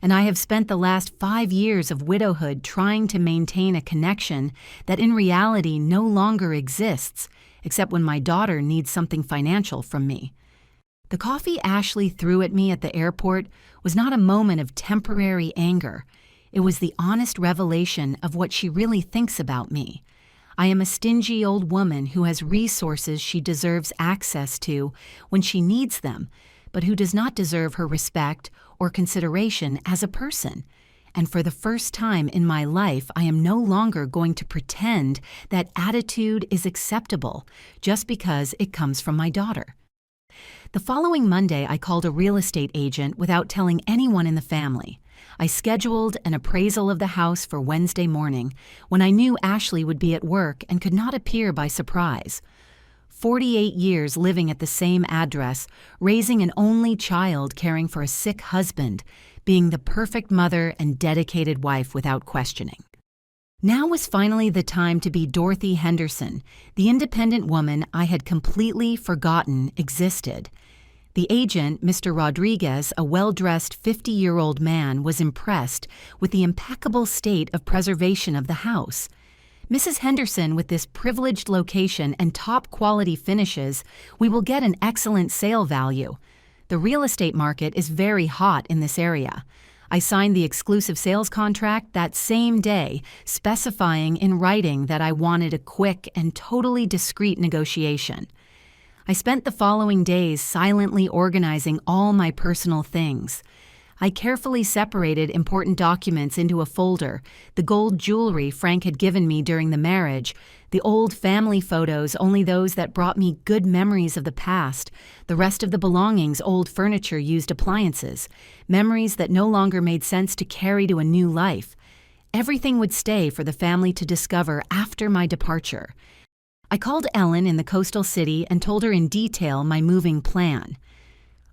And I have spent the last 5 years of widowhood trying to maintain a connection that in reality no longer exists, except when my daughter needs something financial from me. The coffee Ashley threw at me at the airport was not a moment of temporary anger. It was the honest revelation of what she really thinks about me. I am a stingy old woman who has resources she deserves access to when she needs them, but who does not deserve her respect or consideration as a person. And for the first time in my life, I am no longer going to pretend that attitude is acceptable just because it comes from my daughter. The following Monday, I called a real estate agent without telling anyone in the family. I scheduled an appraisal of the house for Wednesday morning when I knew Ashley would be at work and could not appear by surprise. 48 years living at the same address, raising an only child, caring for a sick husband, being the perfect mother and dedicated wife without questioning. Now was finally the time to be Dorothy Henderson, the independent woman I had completely forgotten existed. The agent, Mr. Rodriguez, a well-dressed 50-year-old man, was impressed with the impeccable state of preservation of the house. Mrs. Henderson, with this privileged location and top-quality finishes, we will get an excellent sale value. The real estate market is very hot in this area. I signed the exclusive sales contract that same day, specifying in writing that I wanted a quick and totally discreet negotiation. I spent the following days silently organizing all my personal things. I carefully separated important documents into a folder, the gold jewelry Frank had given me during the marriage, the old family photos, only those that brought me good memories of the past, the rest of the belongings, old furniture, used appliances, memories that no longer made sense to carry to a new life. Everything would stay for the family to discover after my departure. I called Ellen in the coastal city and told her in detail my moving plan.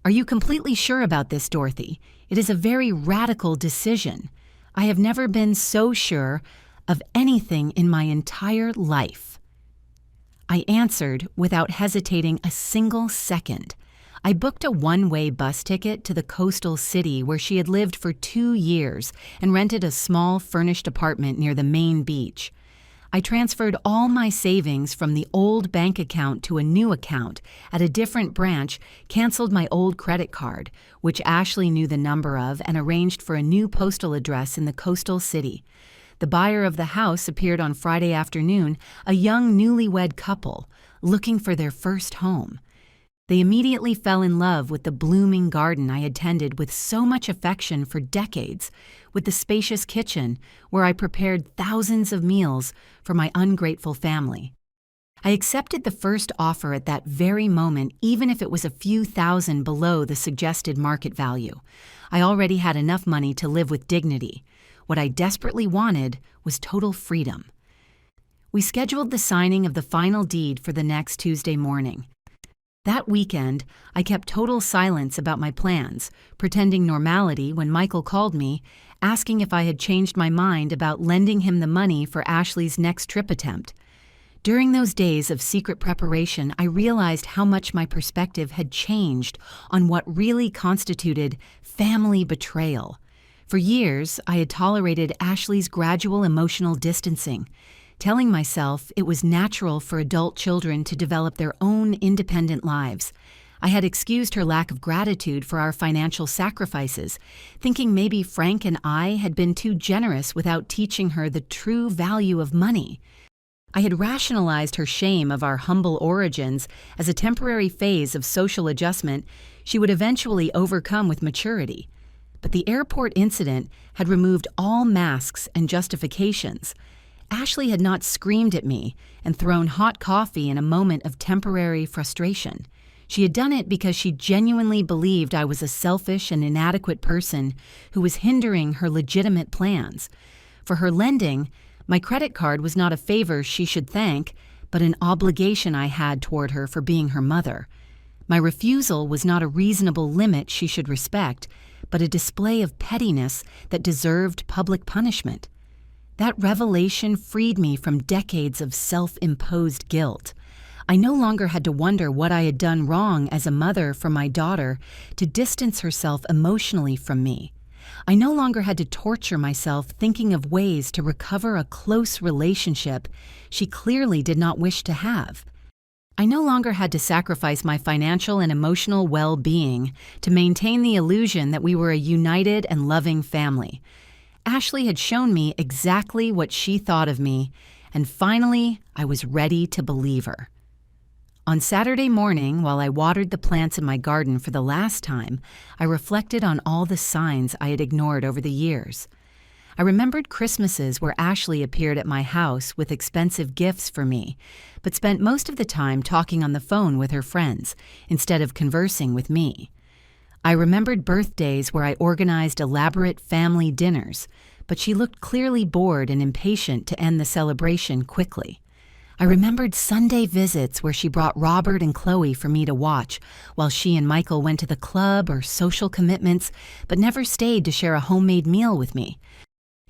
"Are you completely sure about this, Dorothy? It is a very radical decision. I have never been so sure of anything in my entire life." I answered without hesitating a single second. I booked a one-way bus ticket to the coastal city where she had lived for 2 years and rented a small furnished apartment near the main beach. I transferred all my savings from the old bank account to a new account at a different branch, canceled my old credit card, which Ashley knew the number of, and arranged for a new postal address in the coastal city. The buyer of the house appeared on Friday afternoon, a young newlywed couple looking for their first home. They immediately fell in love with the blooming garden I had tended with so much affection for decades, with the spacious kitchen where I prepared thousands of meals for my ungrateful family. I accepted the first offer at that very moment, even if it was a few thousand below the suggested market value. I already had enough money to live with dignity. What I desperately wanted was total freedom. We scheduled the signing of the final deed for the next Tuesday morning. That weekend, I kept total silence about my plans, pretending normality when Michael called me, asking if I had changed my mind about lending him the money for Ashley's next trip attempt. During those days of secret preparation, I realized how much my perspective had changed on what really constituted family betrayal. For years, I had tolerated Ashley's gradual emotional distancing, telling myself it was natural for adult children to develop their own independent lives. I had excused her lack of gratitude for our financial sacrifices, thinking maybe Frank and I had been too generous without teaching her the true value of money. I had rationalized her shame of our humble origins as a temporary phase of social adjustment she would eventually overcome with maturity. But the airport incident had removed all masks and justifications. Ashley had not screamed at me and thrown hot coffee in a moment of temporary frustration. She had done it because she genuinely believed I was a selfish and inadequate person who was hindering her legitimate plans. For her lending, my credit card was not a favor she should thank, but an obligation I had toward her for being her mother. My refusal was not a reasonable limit she should respect, but a display of pettiness that deserved public punishment. That revelation freed me from decades of self-imposed guilt. I no longer had to wonder what I had done wrong as a mother for my daughter to distance herself emotionally from me. I no longer had to torture myself thinking of ways to recover a close relationship she clearly did not wish to have. I no longer had to sacrifice my financial and emotional well-being to maintain the illusion that we were a united and loving family. Ashley had shown me exactly what she thought of me, and finally, I was ready to believe her. On Saturday morning, while I watered the plants in my garden for the last time, I reflected on all the signs I had ignored over the years. I remembered Christmases where Ashley appeared at my house with expensive gifts for me, but spent most of the time talking on the phone with her friends instead of conversing with me. I remembered birthdays where I organized elaborate family dinners, but she looked clearly bored and impatient to end the celebration quickly. I remembered Sunday visits where she brought Robert and Chloe for me to watch, while she and Michael went to the club or social commitments, but never stayed to share a homemade meal with me.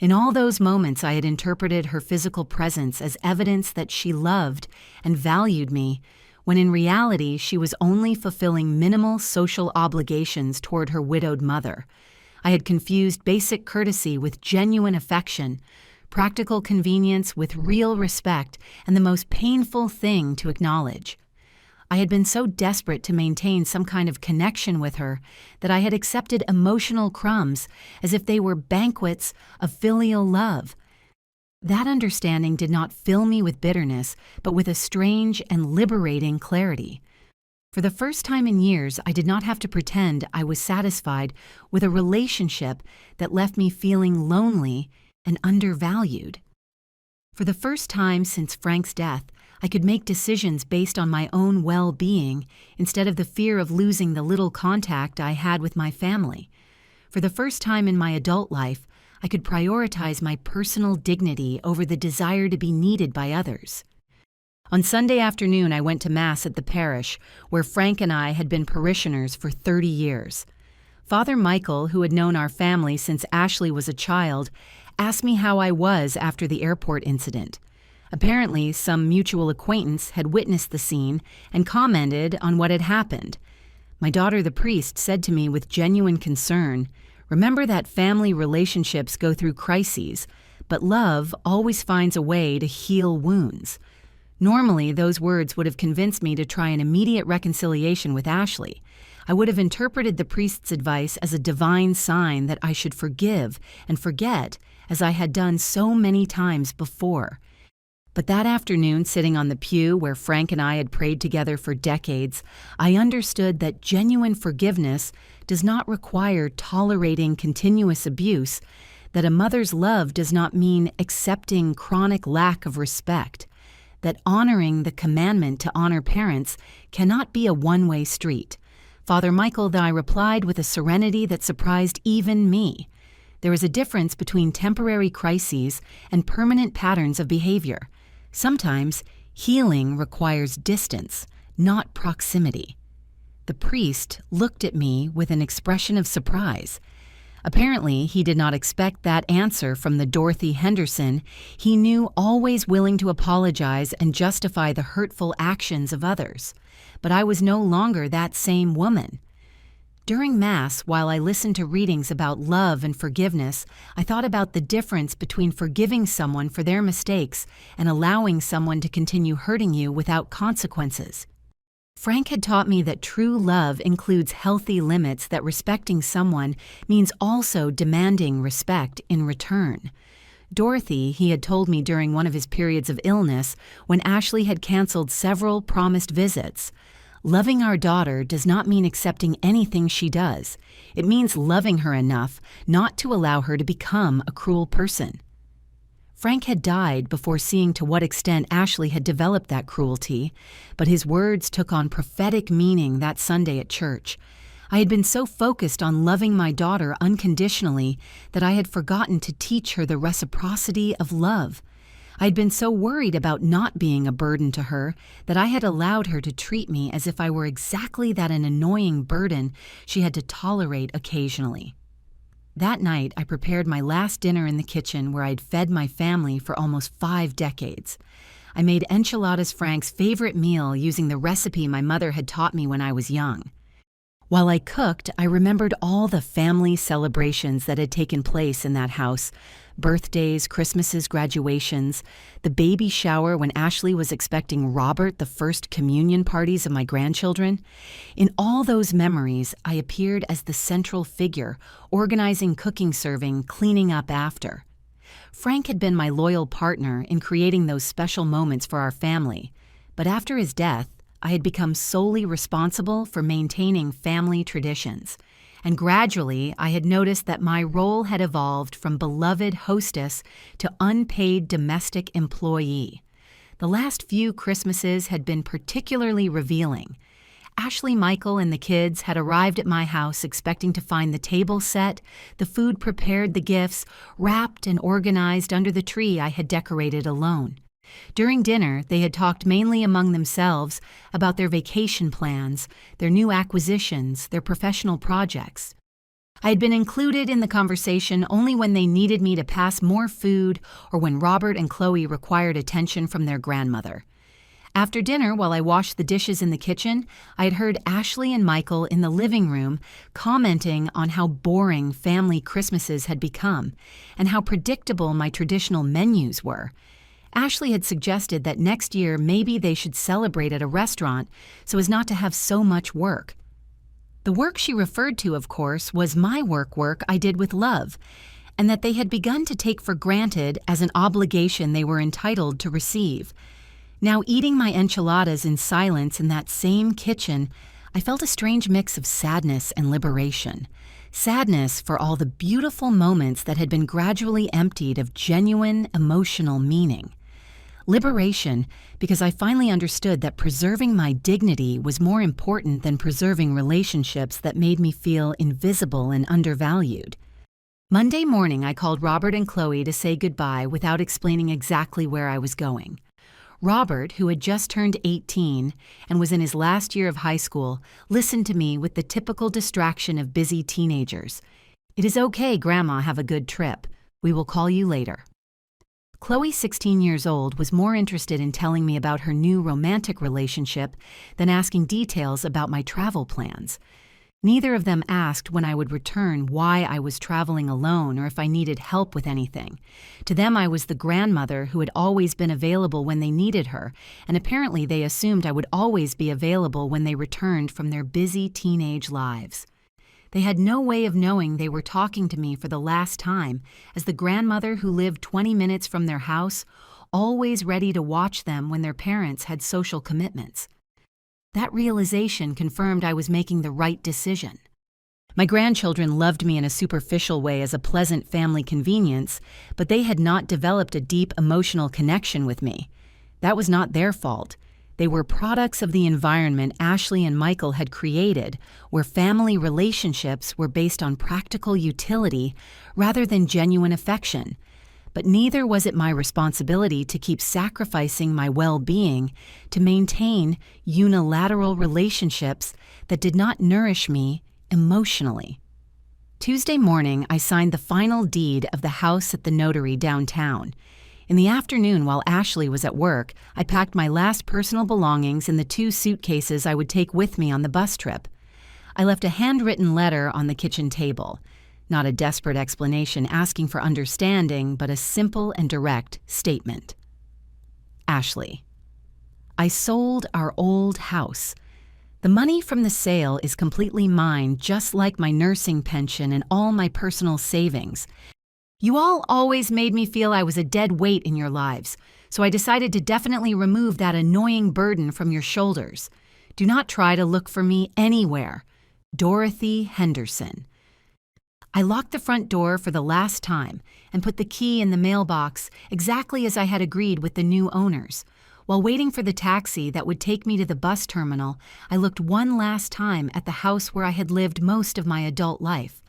In all those moments, I had interpreted her physical presence as evidence that she loved and valued me, when in reality she was only fulfilling minimal social obligations toward her widowed mother. I had confused basic courtesy with genuine affection, practical convenience with real respect, and the most painful thing to acknowledge. I had been so desperate to maintain some kind of connection with her that I had accepted emotional crumbs as if they were banquets of filial love. That understanding did not fill me with bitterness, but with a strange and liberating clarity. For the first time in years, I did not have to pretend I was satisfied with a relationship that left me feeling lonely and undervalued. For the first time since Frank's death, I could make decisions based on my own well-being instead of the fear of losing the little contact I had with my family. For the first time in my adult life, I could prioritize my personal dignity over the desire to be needed by others. On Sunday afternoon, I went to Mass at the parish, where Frank and I had been parishioners for 30 years. Father Michael, who had known our family since Ashley was a child, asked me how I was after the airport incident. Apparently, some mutual acquaintance had witnessed the scene and commented on what had happened. My daughter, the priest, said to me with genuine concern, "Remember that family relationships go through crises, but love always finds a way to heal wounds." Normally, those words would have convinced me to try an immediate reconciliation with Ashley. I would have interpreted the priest's advice as a divine sign that I should forgive and forget, as I had done so many times before. But that afternoon, sitting on the pew where Frank and I had prayed together for decades, I understood that genuine forgiveness does not require tolerating continuous abuse, that a mother's love does not mean accepting chronic lack of respect, that honoring the commandment to honor parents cannot be a one-way street. Father Michael then I replied with a serenity that surprised even me. There is a difference between temporary crises and permanent patterns of behavior. Sometimes healing requires distance, not proximity. The priest looked at me with an expression of surprise. Apparently, he did not expect that answer from the Dorothy Henderson he knew always willing to apologize and justify the hurtful actions of others. But I was no longer that same woman. During Mass, while I listened to readings about love and forgiveness, I thought about the difference between forgiving someone for their mistakes and allowing someone to continue hurting you without consequences. Frank had taught me that true love includes healthy limits, that respecting someone means also demanding respect in return. Dorothy, he had told me during one of his periods of illness, when Ashley had canceled several promised visits, "Loving our daughter does not mean accepting anything she does. It means loving her enough not to allow her to become a cruel person." Frank had died before seeing to what extent Ashley had developed that cruelty, but his words took on prophetic meaning that Sunday at church. I had been so focused on loving my daughter unconditionally that I had forgotten to teach her the reciprocity of love. I had been so worried about not being a burden to her that I had allowed her to treat me as if I were exactly that an annoying burden she had to tolerate occasionally. That night, I prepared my last dinner in the kitchen where I'd fed my family for almost 5 decades. I made enchiladas, Frank's favorite meal, using the recipe my mother had taught me when I was young. While I cooked, I remembered all the family celebrations that had taken place in that house: birthdays, Christmases, graduations, the baby shower when Ashley was expecting Robert, the first communion parties of my grandchildren. In all those memories, I appeared as the central figure, organizing, cooking, serving, cleaning up after. Frank had been my loyal partner in creating those special moments for our family, but after his death, I had become solely responsible for maintaining family traditions. And gradually, I had noticed that my role had evolved from beloved hostess to unpaid domestic employee. The last few Christmases had been particularly revealing. Ashley, Michael, and the kids had arrived at my house expecting to find the table set, the food prepared, the gifts wrapped and organized under the tree I had decorated alone. During dinner, they had talked mainly among themselves about their vacation plans, their new acquisitions, their professional projects. I had been included in the conversation only when they needed me to pass more food or when Robert and Chloe required attention from their grandmother. After dinner, while I washed the dishes in the kitchen, I had heard Ashley and Michael in the living room commenting on how boring family Christmases had become and how predictable my traditional menus were. Ashley had suggested that next year maybe they should celebrate at a restaurant so as not to have so much work. The work she referred to, of course, was my work I did with love, and that they had begun to take for granted as an obligation they were entitled to receive. Now, eating my enchiladas in silence in that same kitchen, I felt a strange mix of sadness and liberation. Sadness for all the beautiful moments that had been gradually emptied of genuine emotional meaning. Liberation because I finally understood that preserving my dignity was more important than preserving relationships that made me feel invisible and undervalued. Monday morning, I called Robert and Chloe to say goodbye without explaining exactly where I was going. Robert, who had just turned 18 and was in his last year of high school, listened to me with the typical distraction of busy teenagers. "It is okay, Grandma, have a good trip. We will call you later." Chloe, 16 years old, was more interested in telling me about her new romantic relationship than asking details about my travel plans. Neither of them asked when I would return why I was traveling alone or if I needed help with anything. To them, I was the grandmother who had always been available when they needed her, and apparently they assumed I would always be available when they returned from their busy teenage lives. They had no way of knowing they were talking to me for the last time, as the grandmother who lived 20 minutes from their house, always ready to watch them when their parents had social commitments. That realization confirmed I was making the right decision. My grandchildren loved me in a superficial way as a pleasant family convenience, but they had not developed a deep emotional connection with me. That was not their fault. They were products of the environment Ashley and Michael had created, where family relationships were based on practical utility rather than genuine affection. But neither was it my responsibility to keep sacrificing my well-being to maintain unilateral relationships that did not nourish me emotionally. Tuesday morning, I signed the final deed of the house at the notary downtown. In the afternoon, while Ashley was at work, I packed my last personal belongings in the 2 suitcases I would take with me on the bus trip. I left a handwritten letter on the kitchen table. Not a desperate explanation asking for understanding, but a simple and direct statement. Ashley, I sold our old house. The money from the sale is completely mine, just like my nursing pension and all my personal savings. You all always made me feel I was a dead weight in your lives, so I decided to definitely remove that annoying burden from your shoulders. Do not try to look for me anywhere. Dorothy Henderson. I locked the front door for the last time and put the key in the mailbox exactly as I had agreed with the new owners. While waiting for the taxi that would take me to the bus terminal, I looked one last time at the house where I had lived most of my adult life.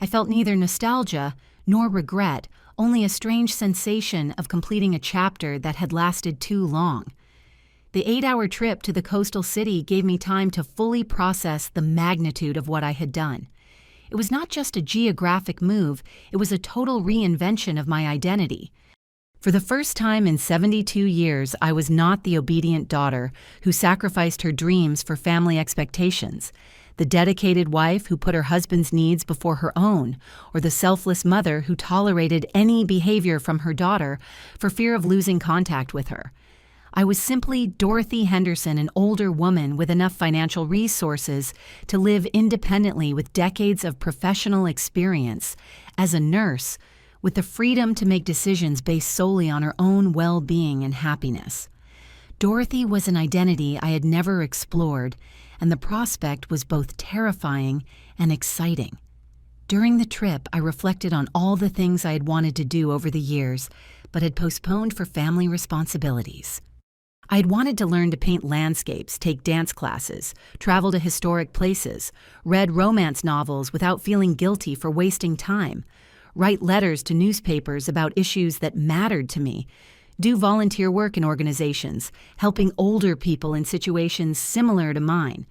I felt neither nostalgia nor regret, only a strange sensation of completing a chapter that had lasted too long. The 8-hour trip to the coastal city gave me time to fully process the magnitude of what I had done. It was not just a geographic move, it was a total reinvention of my identity. For the first time in 72 years, I was not the obedient daughter who sacrificed her dreams for family expectations, the dedicated wife who put her husband's needs before her own, or the selfless mother who tolerated any behavior from her daughter for fear of losing contact with her. I was simply Dorothy Henderson, an older woman with enough financial resources to live independently with decades of professional experience as a nurse, with the freedom to make decisions based solely on her own well-being and happiness. Dorothy was an identity I had never explored, and the prospect was both terrifying and exciting. During the trip, I reflected on all the things I had wanted to do over the years, but had postponed for family responsibilities. I had wanted to learn to paint landscapes, take dance classes, travel to historic places, read romance novels without feeling guilty for wasting time, write letters to newspapers about issues that mattered to me, do volunteer work in organizations, helping older people in situations similar to mine.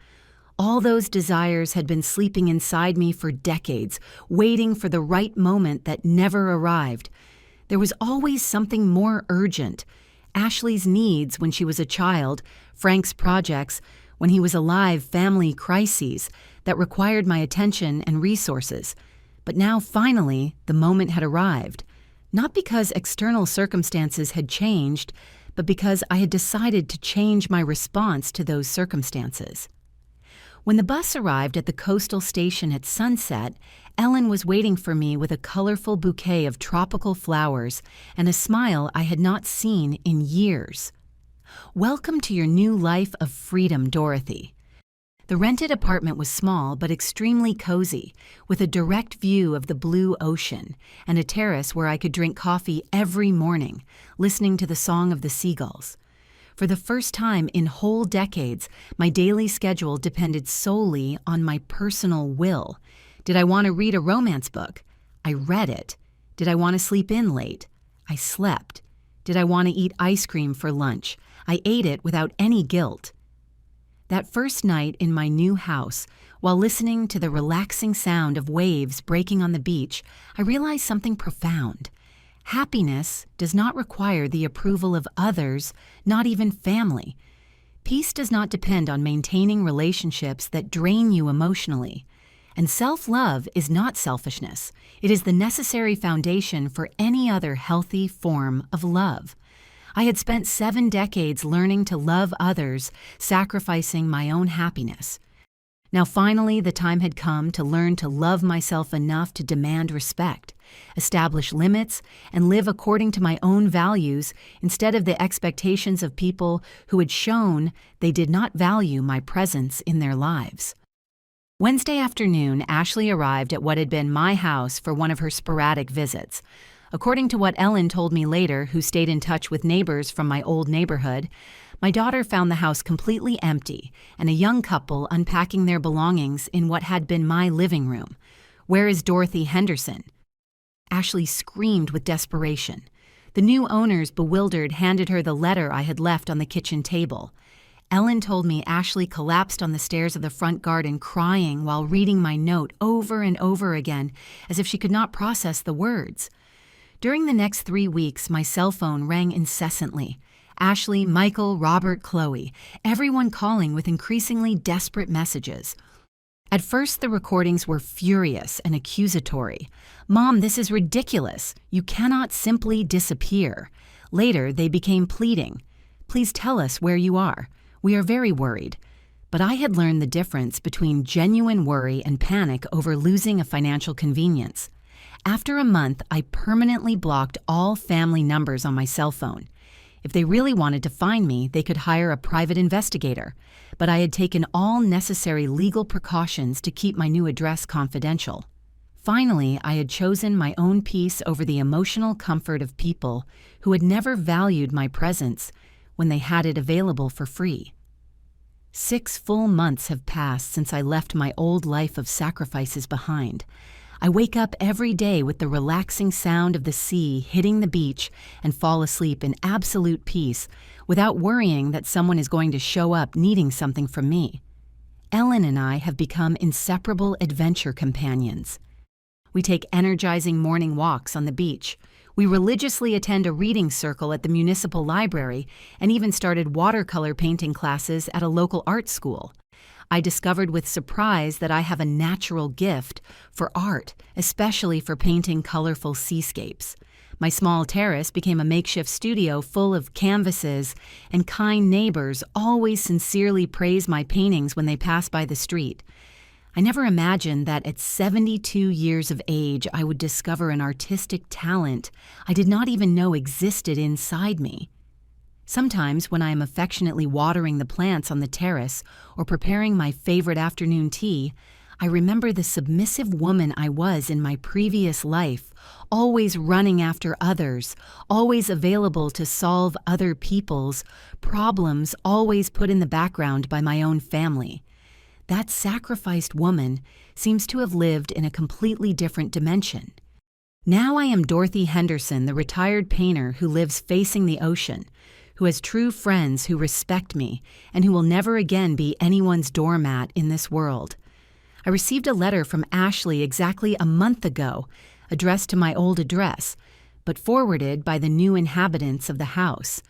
All those desires had been sleeping inside me for decades, waiting for the right moment that never arrived. There was always something more urgent. Ashley's needs when she was a child, Frank's projects, when he was alive, family crises that required my attention and resources. But now, finally, the moment had arrived. Not because external circumstances had changed, but because I had decided to change my response to those circumstances. When the bus arrived at the coastal station at sunset, Ellen was waiting for me with a colorful bouquet of tropical flowers and a smile I had not seen in years. "Welcome to your new life of freedom, Dorothy." The rented apartment was small but extremely cozy, with a direct view of the blue ocean and a terrace where I could drink coffee every morning, listening to the song of the seagulls. For the first time in whole decades, my daily schedule depended solely on my personal will. Did I want to read a romance book? I read it. Did I want to sleep in late? I slept. Did I want to eat ice cream for lunch? I ate it without any guilt. That first night in my new house, while listening to the relaxing sound of waves breaking on the beach, I realized something profound. Happiness does not require the approval of others, not even family. Peace does not depend on maintaining relationships that drain you emotionally. And self-love is not selfishness. It is the necessary foundation for any other healthy form of love. I had spent 7 decades learning to love others, sacrificing my own happiness. Now finally, the time had come to learn to love myself enough to demand respect, establish limits, and live according to my own values instead of the expectations of people who had shown they did not value my presence in their lives. Wednesday afternoon, Ashley arrived at what had been my house for one of her sporadic visits. According to what Ellen told me later, who stayed in touch with neighbors from my old neighborhood, my daughter found the house completely empty and a young couple unpacking their belongings in what had been my living room. "Where is Dorothy Henderson?" Ashley screamed with desperation. The new owners, bewildered, handed her the letter I had left on the kitchen table. Ellen told me Ashley collapsed on the stairs of the front garden crying while reading my note over and over again as if she could not process the words. During the next 3 weeks, my cell phone rang incessantly. Ashley, Michael, Robert, Chloe, everyone calling with increasingly desperate messages. At first, the recordings were furious and accusatory. "Mom, this is ridiculous. You cannot simply disappear." Later, they became pleading. "Please tell us where you are. We are very worried." But I had learned the difference between genuine worry and panic over losing a financial convenience. After a month, I permanently blocked all family numbers on my cell phone. If they really wanted to find me, they could hire a private investigator, but I had taken all necessary legal precautions to keep my new address confidential. Finally, I had chosen my own peace over the emotional comfort of people who had never valued my presence when they had it available for free. 6 full months have passed since I left my old life of sacrifices behind. I wake up every day with the relaxing sound of the sea hitting the beach and fall asleep in absolute peace without worrying that someone is going to show up needing something from me. Ellen and I have become inseparable adventure companions. We take energizing morning walks on the beach. We religiously attend a reading circle at the municipal library and even started watercolor painting classes at a local art school. I discovered with surprise that I have a natural gift for art, especially for painting colorful seascapes. My small terrace became a makeshift studio full of canvases, and kind neighbors always sincerely praise my paintings when they pass by the street. I never imagined that at 72 years of age I would discover an artistic talent I did not even know existed inside me. Sometimes, when I am affectionately watering the plants on the terrace or preparing my favorite afternoon tea, I remember the submissive woman I was in my previous life, always running after others, always available to solve other people's problems, always put in the background by my own family. That sacrificed woman seems to have lived in a completely different dimension. Now I am Dorothy Henderson, the retired painter who lives facing the ocean, who has true friends who respect me, and who will never again be anyone's doormat in this world. I received a letter from Ashley exactly a month ago, addressed to my old address, but forwarded by the new inhabitants of the house.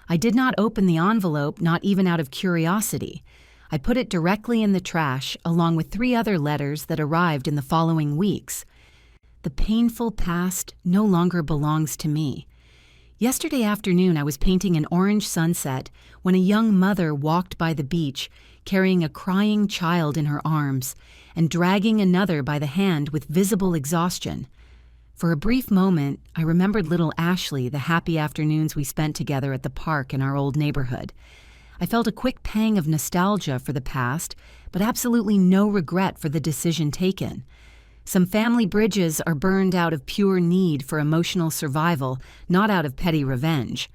I did not open the envelope, not even out of curiosity. I put it directly in the trash, along with 3 other letters that arrived in the following weeks. The painful past no longer belongs to me. Yesterday afternoon, I was painting an orange sunset when a young mother walked by the beach, carrying a crying child in her arms and dragging another by the hand with visible exhaustion. For a brief moment, I remembered little Ashley, the happy afternoons we spent together at the park in our old neighborhood. I felt a quick pang of nostalgia for the past, but absolutely no regret for the decision taken. Some family bridges are burned out of pure need for emotional survival, not out of petty revenge.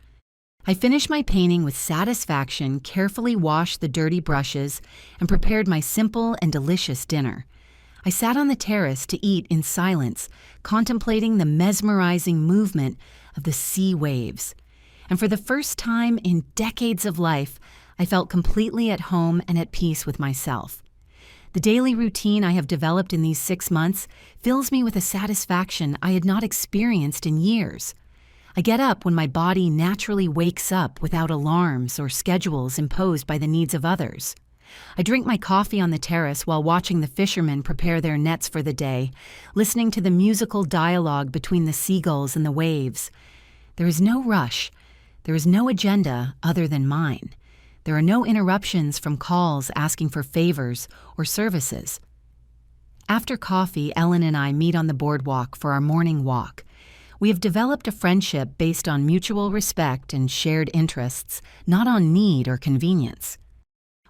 I finished my painting with satisfaction, carefully washed the dirty brushes, and prepared my simple and delicious dinner. I sat on the terrace to eat in silence, contemplating the mesmerizing movement of the sea waves. And for the first time in decades of life, I felt completely at home and at peace with myself. The daily routine I have developed in these 6 months fills me with a satisfaction I had not experienced in years. I get up when my body naturally wakes up without alarms or schedules imposed by the needs of others. I drink my coffee on the terrace while watching the fishermen prepare their nets for the day, listening to the musical dialogue between the seagulls and the waves. There is no rush. There is no agenda other than mine. There are no interruptions from calls asking for favors or services. After coffee, Ellen and I meet on the boardwalk for our morning walk. We have developed a friendship based on mutual respect and shared interests, not on need or convenience.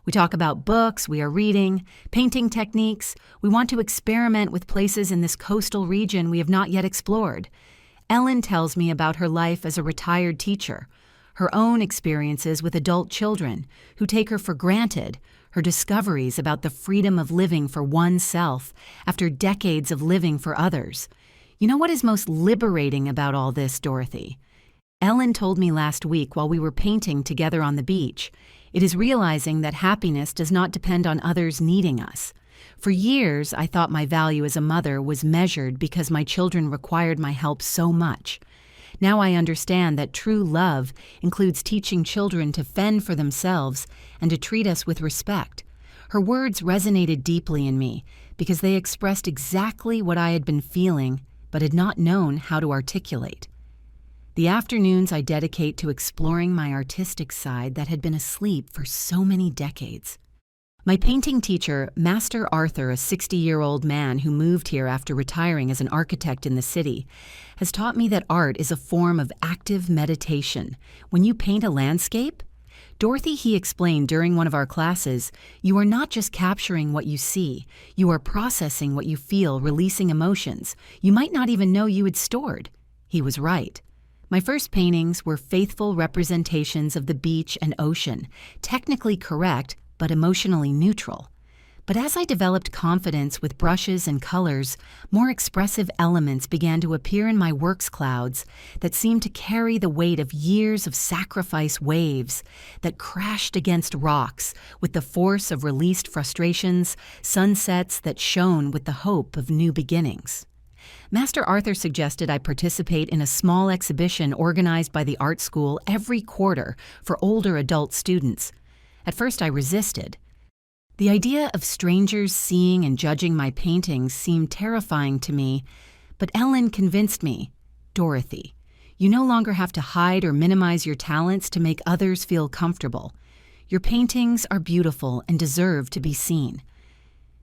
We talk about books we are reading, painting techniques. We want to experiment with places in this coastal region we have not yet explored. Ellen tells me about her life as a retired teacher, her own experiences with adult children who take her for granted, her discoveries about the freedom of living for oneself after decades of living for others. You know what is most liberating about all this, Dorothy? Ellen told me last week while we were painting together on the beach, it is realizing that happiness does not depend on others needing us. For years, I thought my value as a mother was measured because my children required my help so much. Now I understand that true love includes teaching children to fend for themselves and to treat us with respect. Her words resonated deeply in me because they expressed exactly what I had been feeling but had not known how to articulate. The afternoons I dedicate to exploring my artistic side that had been asleep for so many decades. My painting teacher, Master Arthur, a 60-year-old man who moved here after retiring as an architect in the city, has taught me that art is a form of active meditation. When you paint a landscape, Dorothy, he explained during one of our classes, you are not just capturing what you see, you are processing what you feel, releasing emotions you might not even know you had stored. He was right. My first paintings were faithful representations of the beach and ocean, technically correct, but emotionally neutral. But as I developed confidence with brushes and colors, more expressive elements began to appear in my works clouds that seemed to carry the weight of years of sacrifice waves that crashed against rocks with the force of released frustrations, sunsets that shone with the hope of new beginnings. Master Arthur suggested I participate in a small exhibition organized by the art school every quarter for older adult students. At first I resisted. The idea of strangers seeing and judging my paintings seemed terrifying to me, but Ellen convinced me, Dorothy, you no longer have to hide or minimize your talents to make others feel comfortable. Your paintings are beautiful and deserve to be seen.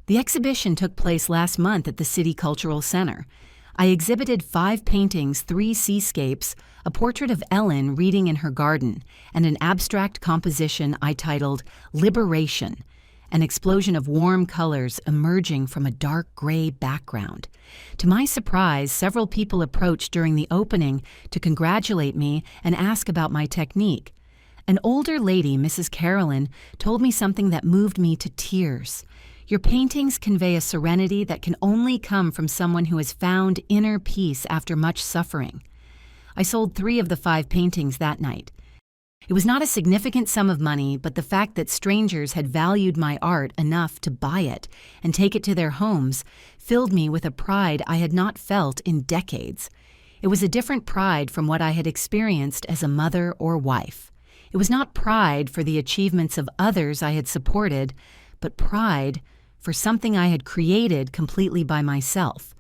The exhibition took place last month at the City Cultural Center. I exhibited 5 paintings, 3 seascapes, a portrait of Ellen reading in her garden, and an abstract composition I titled Liberation, an explosion of warm colors emerging from a dark gray background. To my surprise, several people approached during the opening to congratulate me and ask about my technique. An older lady, Mrs. Carolyn, told me something that moved me to tears. Your paintings convey a serenity that can only come from someone who has found inner peace after much suffering. I sold 3 of the 5 paintings that night. It was not a significant sum of money, but the fact that strangers had valued my art enough to buy it and take it to their homes filled me with a pride I had not felt in decades. It was a different pride from what I had experienced as a mother or wife. It was not pride for the achievements of others I had supported, but pride for something I had created completely by myself.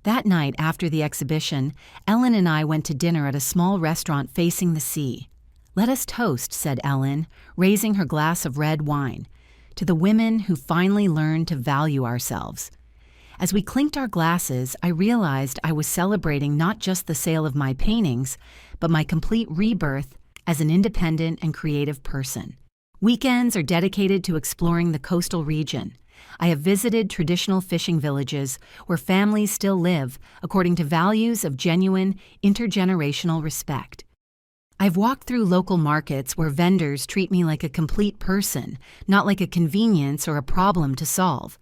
That night after the exhibition, Ellen and I went to dinner at a small restaurant facing the sea. "Let us toast," said Ellen, raising her glass of red wine, "to the women who finally learned to value ourselves." As we clinked our glasses, I realized I was celebrating not just the sale of my paintings, but my complete rebirth as an independent and creative person. Weekends are dedicated to exploring the coastal region. I have visited traditional fishing villages where families still live according to values of genuine intergenerational respect. I've walked through local markets where vendors treat me like a complete person, not like a convenience or a problem to solve.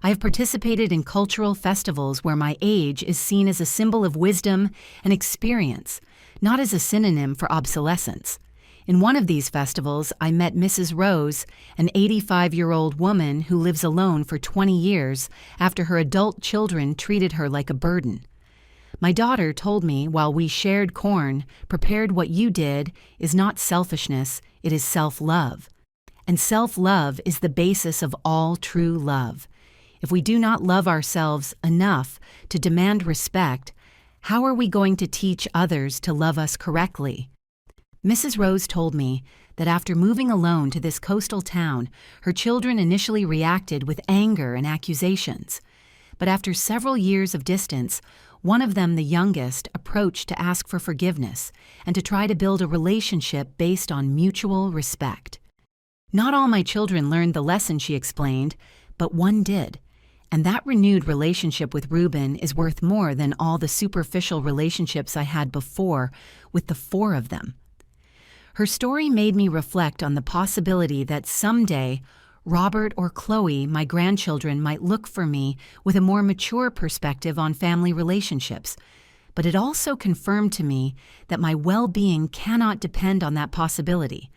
I have participated in cultural festivals where my age is seen as a symbol of wisdom and experience, not as a synonym for obsolescence. In one of these festivals, I met Mrs. Rose, an 85-year-old woman who lives alone for 20 years after her adult children treated her like a burden. My daughter told me while we shared corn, "Prepared what you did is not selfishness, it is self-love. And self-love is the basis of all true love. If we do not love ourselves enough to demand respect, how are we going to teach others to love us correctly?" Mrs. Rose told me that after moving alone to this coastal town, her children initially reacted with anger and accusations. But after several years of distance, one of them, the youngest, approached to ask for forgiveness and to try to build a relationship based on mutual respect. "Not all my children learned the lesson," she explained, "but one did. And that renewed relationship with Reuben is worth more than all the superficial relationships I had before with the 4 of them." Her story made me reflect on the possibility that someday Robert or Chloe, my grandchildren, might look for me with a more mature perspective on family relationships. But it also confirmed to me that my well-being cannot depend on that possibility.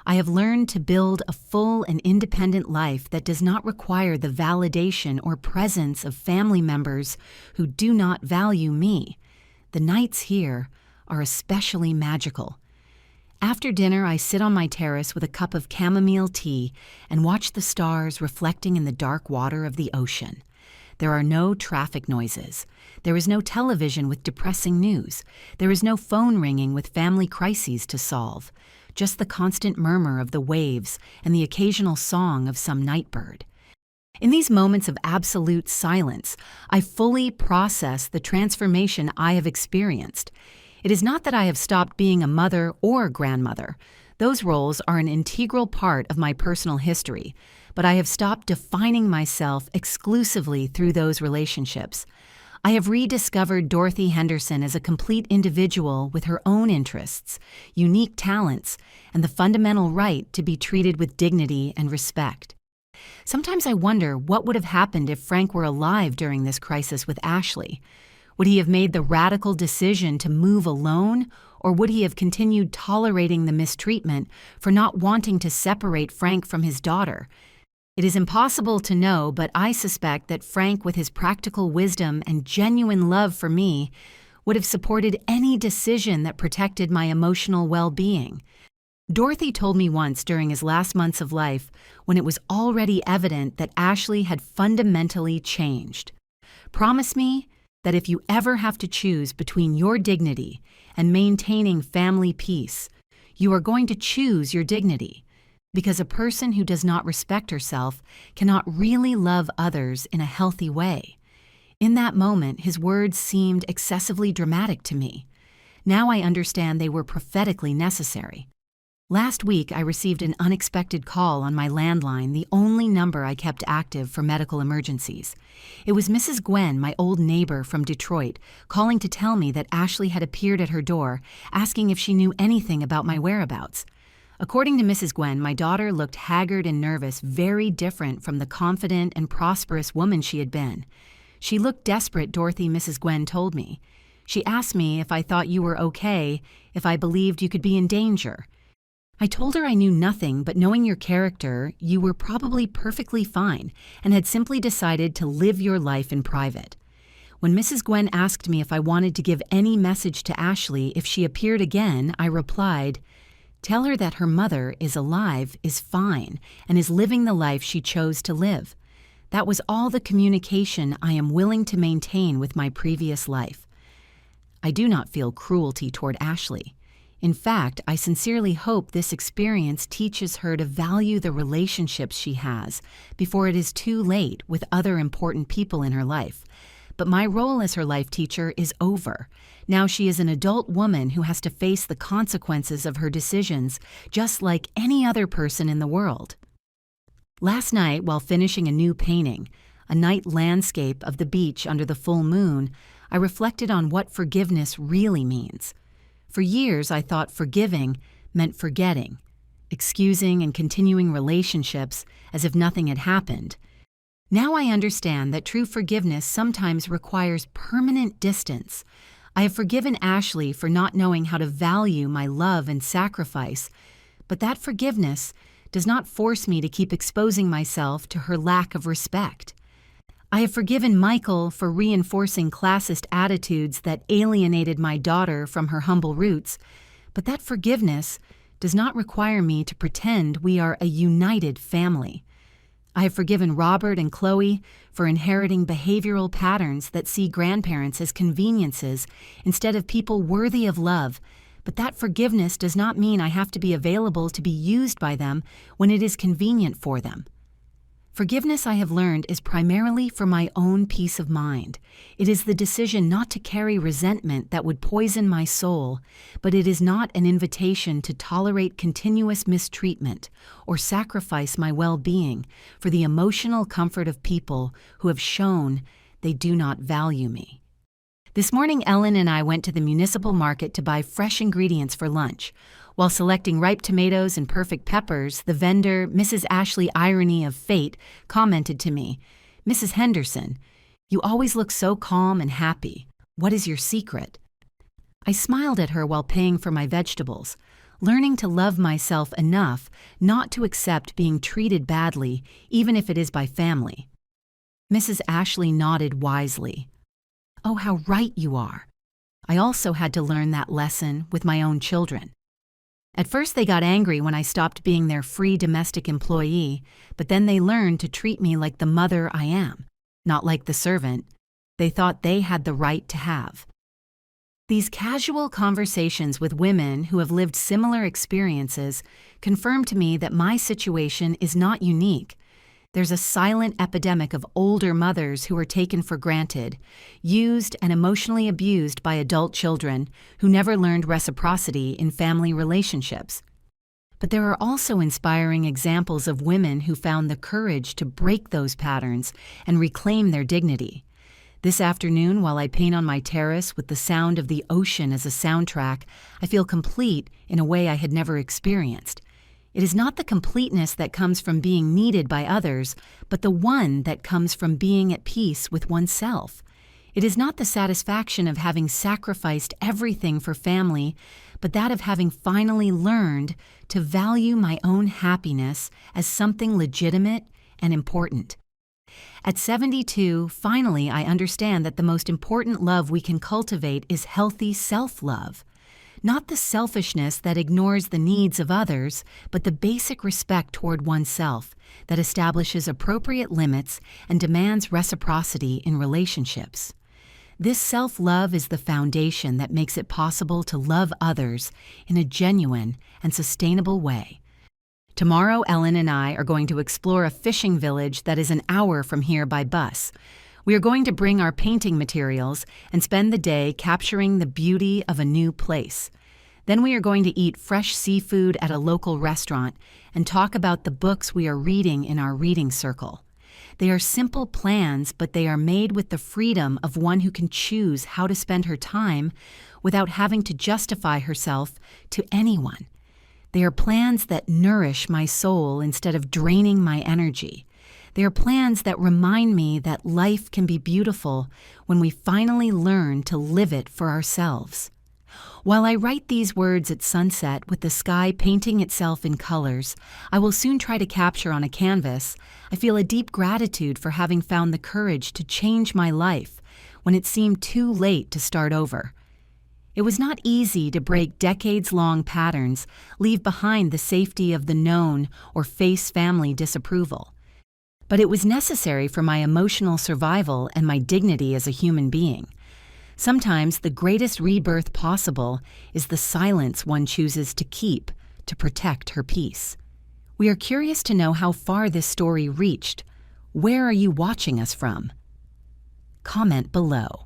I have learned to build a full and independent life that does not require the validation or presence of family members who do not value me. The nights here are especially magical. After dinner, I sit on my terrace with a cup of chamomile tea and watch the stars reflecting in the dark water of the ocean. There are no traffic noises. There is no television with depressing news. There is no phone ringing with family crises to solve. Just the constant murmur of the waves and the occasional song of some night bird. In these moments of absolute silence, I fully process the transformation I have experienced. It is not that I have stopped being a mother or grandmother. Those roles are an integral part of my personal history, but I have stopped defining myself exclusively through those relationships. I have rediscovered Dorothy Henderson as a complete individual with her own interests, unique talents, and the fundamental right to be treated with dignity and respect. Sometimes I wonder what would have happened if Frank were alive during this crisis with Ashley. Would he have made the radical decision to move alone, or would he have continued tolerating the mistreatment for not wanting to separate Frank from his daughter? It is impossible to know, but I suspect that Frank, with his practical wisdom and genuine love for me, would have supported any decision that protected my emotional well-being. Dorothy told me once during his last months of life, when it was already evident that Ashley had fundamentally changed, "Promise me that if you ever have to choose between your dignity and maintaining family peace, you are going to choose your dignity, because a person who does not respect herself cannot really love others in a healthy way. In that moment, his words seemed excessively dramatic to me. Now I understand they were prophetically necessary. Last week, I received an unexpected call on my landline, the only number I kept active for medical emergencies. It was Mrs. Gwen, my old neighbor from Detroit, calling to tell me that Ashley had appeared at her door, asking if she knew anything about my whereabouts. According to Mrs. Gwen, my daughter looked haggard and nervous, very different from the confident and prosperous woman she had been. She looked desperate, Dorothy, Mrs. Gwen told me. She asked me if I thought you were okay, if I believed you could be in danger. I told her I knew nothing, but knowing your character, you were probably perfectly fine and had simply decided to live your life in private. When Mrs. Gwen asked me if I wanted to give any message to Ashley if she appeared again, I replied, "Tell her that her mother is alive, is fine, and is living the life she chose to live." That was all the communication I am willing to maintain with my previous life. I do not feel cruelty toward Ashley. In fact, I sincerely hope this experience teaches her to value the relationships she has before it is too late with other important people in her life. But my role as her life teacher is over. Now she is an adult woman who has to face the consequences of her decisions, just like any other person in the world. Last night, while finishing a new painting, a night landscape of the beach under the full moon, I reflected on what forgiveness really means. For years, I thought forgiving meant forgetting, excusing and continuing relationships as if nothing had happened. Now I understand that true forgiveness sometimes requires permanent distance. I have forgiven Ashley for not knowing how to value my love and sacrifice, but that forgiveness does not force me to keep exposing myself to her lack of respect. I have forgiven Michael for reinforcing classist attitudes that alienated my daughter from her humble roots, but that forgiveness does not require me to pretend we are a united family. I have forgiven Robert and Chloe for inheriting behavioral patterns that see grandparents as conveniences instead of people worthy of love, but that forgiveness does not mean I have to be available to be used by them when it is convenient for them. Forgiveness, I have learned, is primarily for my own peace of mind. It is the decision not to carry resentment that would poison my soul, but it is not an invitation to tolerate continuous mistreatment or sacrifice my well-being for the emotional comfort of people who have shown they do not value me. This morning, Ellen and I went to the municipal market to buy fresh ingredients for lunch. While selecting ripe tomatoes and perfect peppers, the vendor, Mrs. Ashley Irony of Fate, commented to me, "Mrs. Henderson, you always look so calm and happy. What is your secret?" I smiled at her while paying for my vegetables, learning to love myself enough not to accept being treated badly, even if it is by family. Mrs. Ashley nodded wisely. "Oh, how right you are. I also had to learn that lesson with my own children. At first they got angry when I stopped being their free domestic employee, but then they learned to treat me like the mother I am, not like the servant they thought they had the right to have." These casual conversations with women who have lived similar experiences confirm to me that my situation is not unique. There's a silent epidemic of older mothers who are taken for granted, used and emotionally abused by adult children who never learned reciprocity in family relationships. But there are also inspiring examples of women who found the courage to break those patterns and reclaim their dignity. This afternoon, while I paint on my terrace with the sound of the ocean as a soundtrack, I feel complete in a way I had never experienced. It is not the completeness that comes from being needed by others, but the one that comes from being at peace with oneself. It is not the satisfaction of having sacrificed everything for family, but that of having finally learned to value my own happiness as something legitimate and important. At 72, finally I understand that the most important love we can cultivate is healthy self-love. Not the selfishness that ignores the needs of others, but the basic respect toward oneself that establishes appropriate limits and demands reciprocity in relationships. This self-love is the foundation that makes it possible to love others in a genuine and sustainable way. Tomorrow, Ellen and I are going to explore a fishing village that is an hour from here by bus. We are going to bring our painting materials and spend the day capturing the beauty of a new place. Then we are going to eat fresh seafood at a local restaurant and talk about the books we are reading in our reading circle. They are simple plans, but they are made with the freedom of one who can choose how to spend her time without having to justify herself to anyone. They are plans that nourish my soul instead of draining my energy. They are plans that remind me that life can be beautiful when we finally learn to live it for ourselves. While I write these words at sunset with the sky painting itself in colors I will soon try to capture on a canvas, I feel a deep gratitude for having found the courage to change my life when it seemed too late to start over. It was not easy to break decades-long patterns, leave behind the safety of the known, or face family disapproval. But it was necessary for my emotional survival and my dignity as a human being. Sometimes the greatest rebirth possible is the silence one chooses to keep to protect her peace. We are curious to know how far this story reached. Where are you watching us from? Comment below.